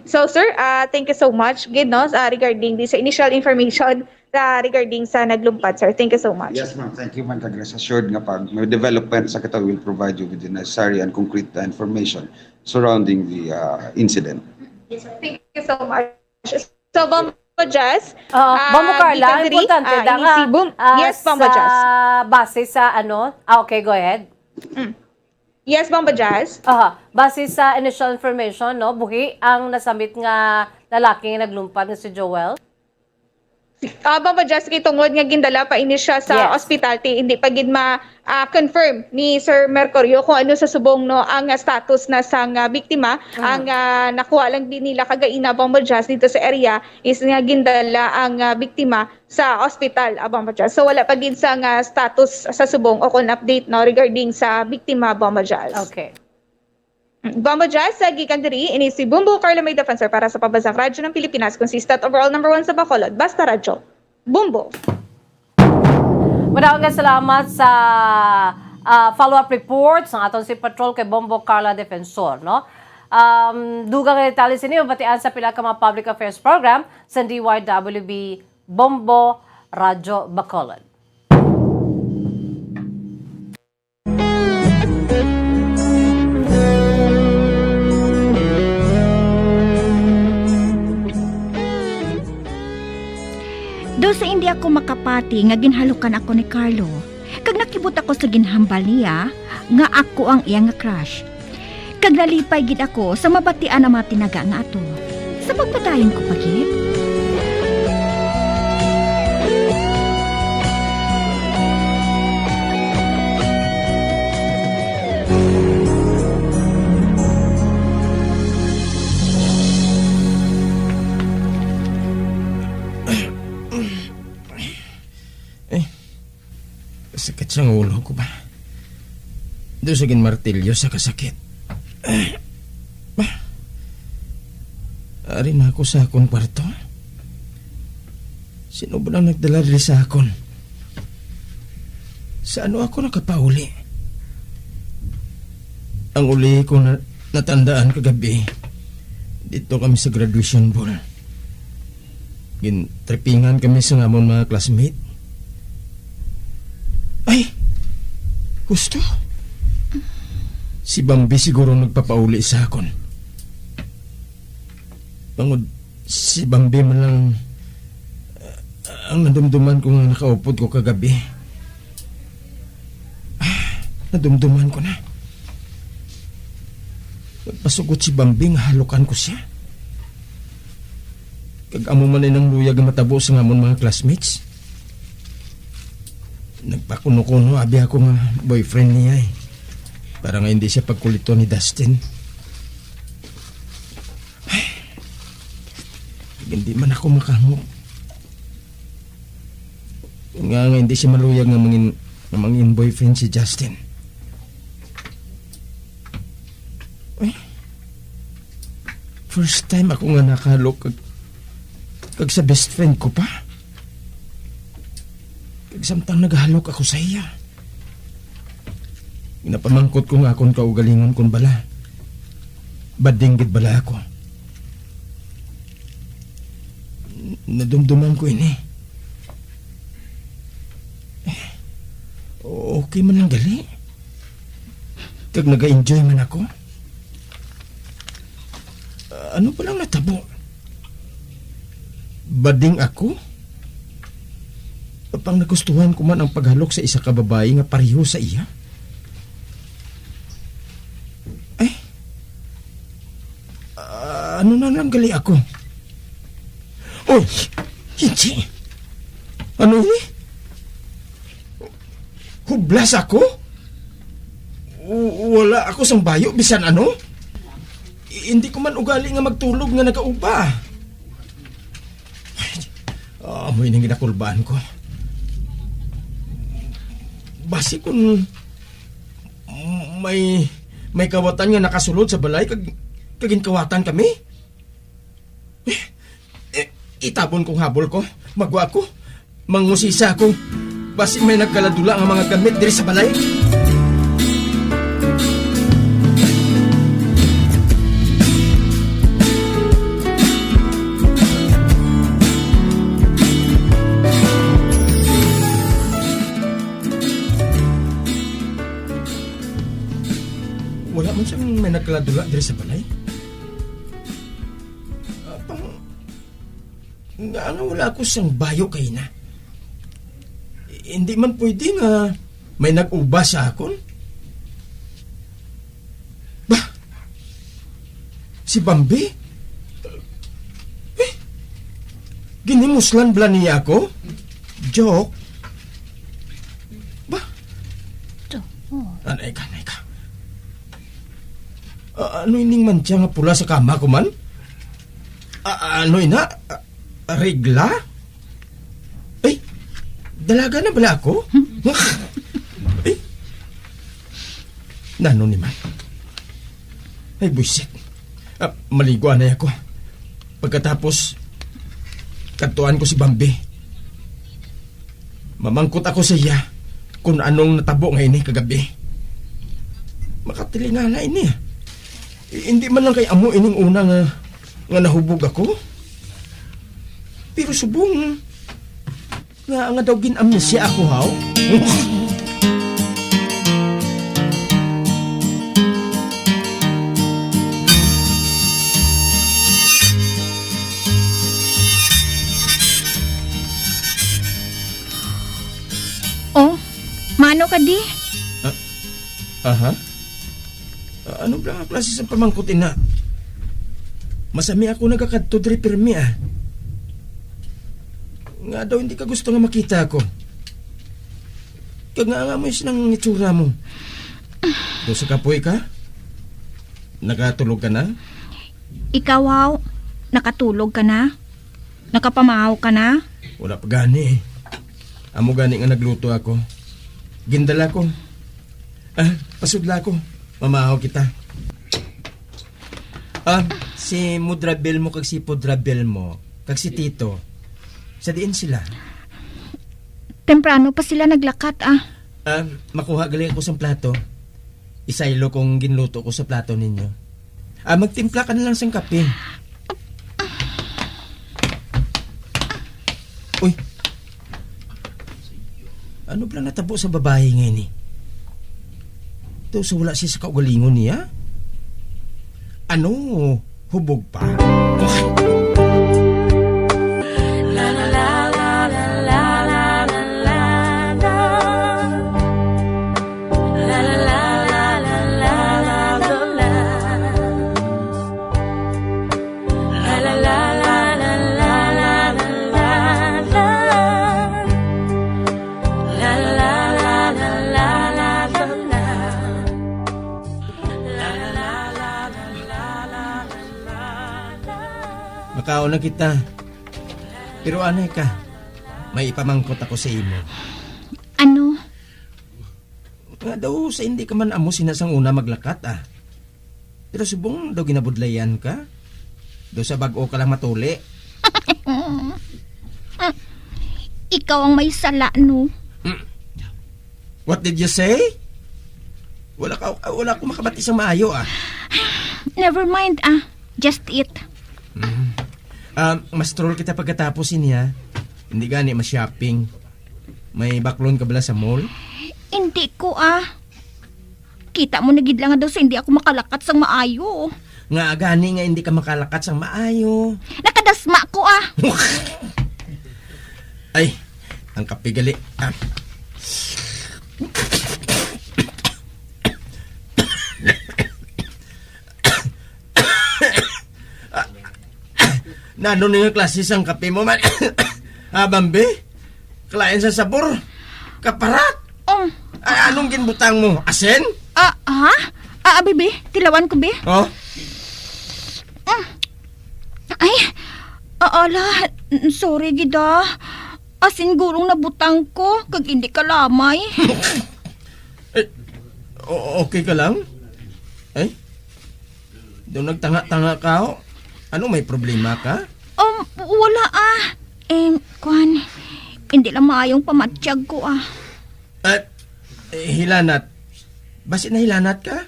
Q: So sir, thank you so much regarding this initial information regarding sa naglumpat, sir. Thank you so much.
W: Yes, ma'am. Thank you, ma'am. Rest assured nga pag may development sa kita, will provide you with the necessary and concrete information surrounding the incident.
Q: Yes, sir. Thank you so much. So, Bomba Jazz,
P: Bombo Carla, importante nga.
Q: Yes, Bomba Jazz.
P: Base sa ano? Okay, go ahead.
Q: Yes, Bomba Jazz.
P: Base sa initial information, no, buhi ang nasambit nga lalaki nga naglumpat nga si Joel.
Q: Bomba Jazz, kay tungod nga gindala pa ini siya sa ospital, hindi pa gid ma-confirm ni Sir Mercurio kung ano sa subong no ang status na sang biktima. Ang nakuha lang din nila kagaina, Bomba Jazz, dito sa area is nga gindala ang biktima sa ospital, Bomba Jazz. So wala pa gid sa status sa subong o kung update no regarding sa biktima, Bomba Jazz.
P: Okay.
Q: Bomba Jazz, gikan diri ini si Bumbo Carla May Defensor para sa Pabasang Radyo ng Pilipinas, consistent overall number 1 sa Bacolod, Basta Radyo. Bumbo.
P: Maraming salamat sa follow-up report sa aton si Patrol kay Bombo Carla Defensor, no? Dugang detalye sini batian sa pila ka mga public affairs program sa DYWB Bombo Radyo Bacolod.
F: Do sa hindi ako makapati nga ginhalukan ako ni Carlo, kag nakibot ako sa ginhambal niya nga ako ang iya nga crush. Kag nalipay gid ako sa mabatian ang mga tinaga nga ato. Sa pagpadayon ko pagit.
O: Sakit sa ulo ko ba? Doon sa ginmartilyo sa kasakit. Ari na ako sa akong kwarto. Sino ba nang nagdala rin sa akon? Sa ano ako nakapauli? Ang uli ko na natandaan kagabi, dito kami sa graduation ball. Gintripingan kami sa ngamon mga classmate. Ay! Gusto? Si Bambi siguro nagpapauli sa akon. Pangod, si Bambi man lang ang nadumduman ko nga nakaupod ko kagabi. Nadumduman ko na. Nagpasugot si Bambi nga halukan ko siya. Kag-amo man ay ng luyag matabo sa ngamon mga classmates. Nagpakuno-kuno abi ako nga boyfriend niya para nga hindi siya pagkulito ni Dustin. Hindi man ako makamok. Nga hindi siya maluyag nga mangin boyfriend si Justin. Ay, first time ako nga nakalok kag sa best friend ko pa. Kag samtang naghalok ako sa iya. Napamangkot ko nga akong kaugalingon kon bala. Badinggit bala ako. Nadumduman ko ini. Okay man lang gali. Kag naga-enjoy man ako. Ano pa lang natabo? Bading ako? Pang nagustuhan ko man ang paghalok sa isa ka babae nga pareho sa iya? Ay, ano na lang gali ako? Oy, hindi. Ano ini? Hublas ako? Wala ako sang bayo, bisan ano? Hindi ko man ugali nga magtulog nga nagauba. Amoy nang ginakulbaan ko. Basi kung may kawatan nga nakasulod sa balay kaginkawatan kami. Itabon kong habol ko, magwa ko, mangusisa ko. Basi may nagkaladula ang mga gamit diri sa balay. Wala man siyang may nagkaladula diri sa balay. Nga wala ko siyang bayo kay na. Hindi man pwede nga may nag-uba sa akon. Bah, si Bambi? Ginimuslan bla niya ako? Joke? Bah? Anay ka. Ano ining mantya nga pula sa kama ko man? Ano ina? Regla? Ay, dalaga na bala ako? Ay, nano ni man? Ay, buisit. Maliguan na ako. Pagkatapos, kantuan ko si Bambi. Mamangkot ako sa iya kung anong natabo ngayon kagabi. Makatilinga na ini. Hindi man lang kay amo ining una nga nahubog ako. Pero subong nga daw ginamnesya ako, haw?
F: Oh, mano ka di?
O: Aha? Ano ba ang klase sa pamangkutin na? Masami ako nagkakadto diri pirmi Nga daw hindi ka gusto nga makita ako. Kag nga mo sinang itsura mo. Do sa kapoy ka? Nakatulog ka na?
F: Ikaw, haw, nakatulog ka na? Nakapamahaw ka na?
O: Wala pa gani. Amo gani nga nagluto ako. Gindala ko. Pasudla ko. Mamahaw kita. Si Mudrabel mo kag si Pudrabel mo kag si Tito. Sa diin sila?
F: Temprano pa sila naglakat,
O: Makuha gali ako sa plato. Isaylo kong ginluto ko sa plato ninyo. Magtimpla ka na lang sa kape. Uy. Ano ba natabo sa babae ngayon Ito sa wala siya sa kaugalingon niya? Ano? Hubog pa? Makaon na kita. Pero anay ka, may ipamangkot ako sa imo.
F: Ano?
O: Nga daw sa hindi ka man amo sinasang una maglakat Pero subong daw ginabudlayan ka. Daw sa bag-o ka lang matuli.
F: Ikaw ang may sala, no?
O: What did you say? Wala ko makabati sa maayo
F: Never mind, just eat.
O: Mas troll kita pagkatapos niya. Hindi gani ma-shopping. May baklon ka bala sa mall?
F: Hindi ko, Kita mo nagid lang daw sa hindi ako makalakat sang maayo.
O: Nga gani nga hindi ka makalakat sang maayo.
F: Nakadasma ko,
O: Ay, ang kapigali. Nano nga klase sang kape mo man? Bambi? Klain sa sabor? Kaparat? Anong ginbutang mo? Asen?
F: Bibi, tilawan ko, be.
O: Oh?
F: Ay, ala, sorry gida. Asin gurong nabutang ko, kag hindi ka lamay.
O: Okay ka lang? Ay? Doon nagtanga-tanga ka? Ano, may problema ka?
F: Wala Kwan, hindi lang maayong pamatsyag ko
O: Hilanat. Basit na hilanat ka?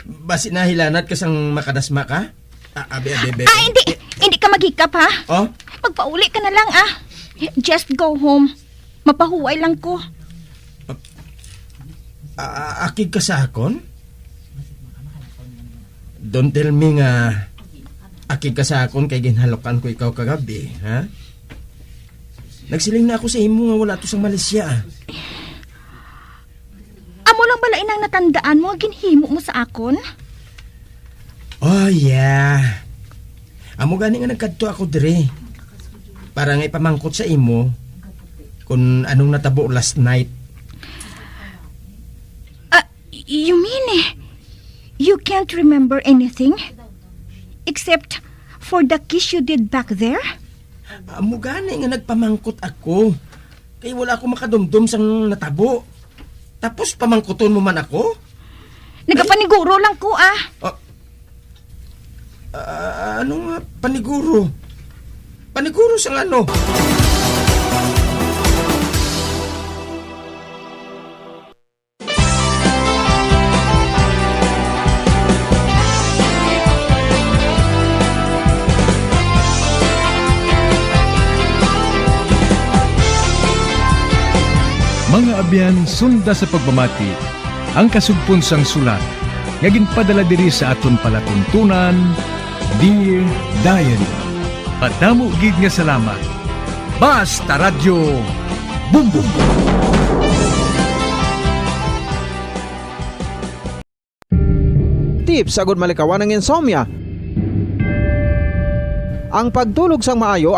O: Basit na hilanat ka sang makadasma ka? Abe.
F: Hindi ka maghikap, ha?
O: Oh?
F: Magpauli ka na lang, Just go home. Mapahuway lang ko.
O: Akig ka sa akon? Don't tell me nga akig ka sa akon kay ginhalokan ko ikaw kagabi, ha? Nagsiling na ako sa imo nga wala to sang Malaysia.
F: Amo lang bala inang natandaan mo, ginhimo mo sa akon?
O: Oh, yeah. Amo gani nga nagkadto ako dire. Para nga ipamangkot sa imo kung anong natabo last night.
F: You mean you can't remember anything? Except for the kiss you did back there?
O: Amo gani nga nagpamangkot ako. Kay wala ako makadumdum sang natabo. Tapos pamangkuton mo man ako?
F: Nagapaniguro lang ko,
O: Ano nga paniguro? Paniguro sang ano?
E: Mga abyan, sunda sa pagmamati, ang kasugpon sang sulat, nga ginpadala diri sa aton palatuntunan, Dear Diary. Padamo gid nga salamat. Basta Radyo Bumbum.
A: Tips agud malikawan ng insomnia. Ang pagtulog sang maayo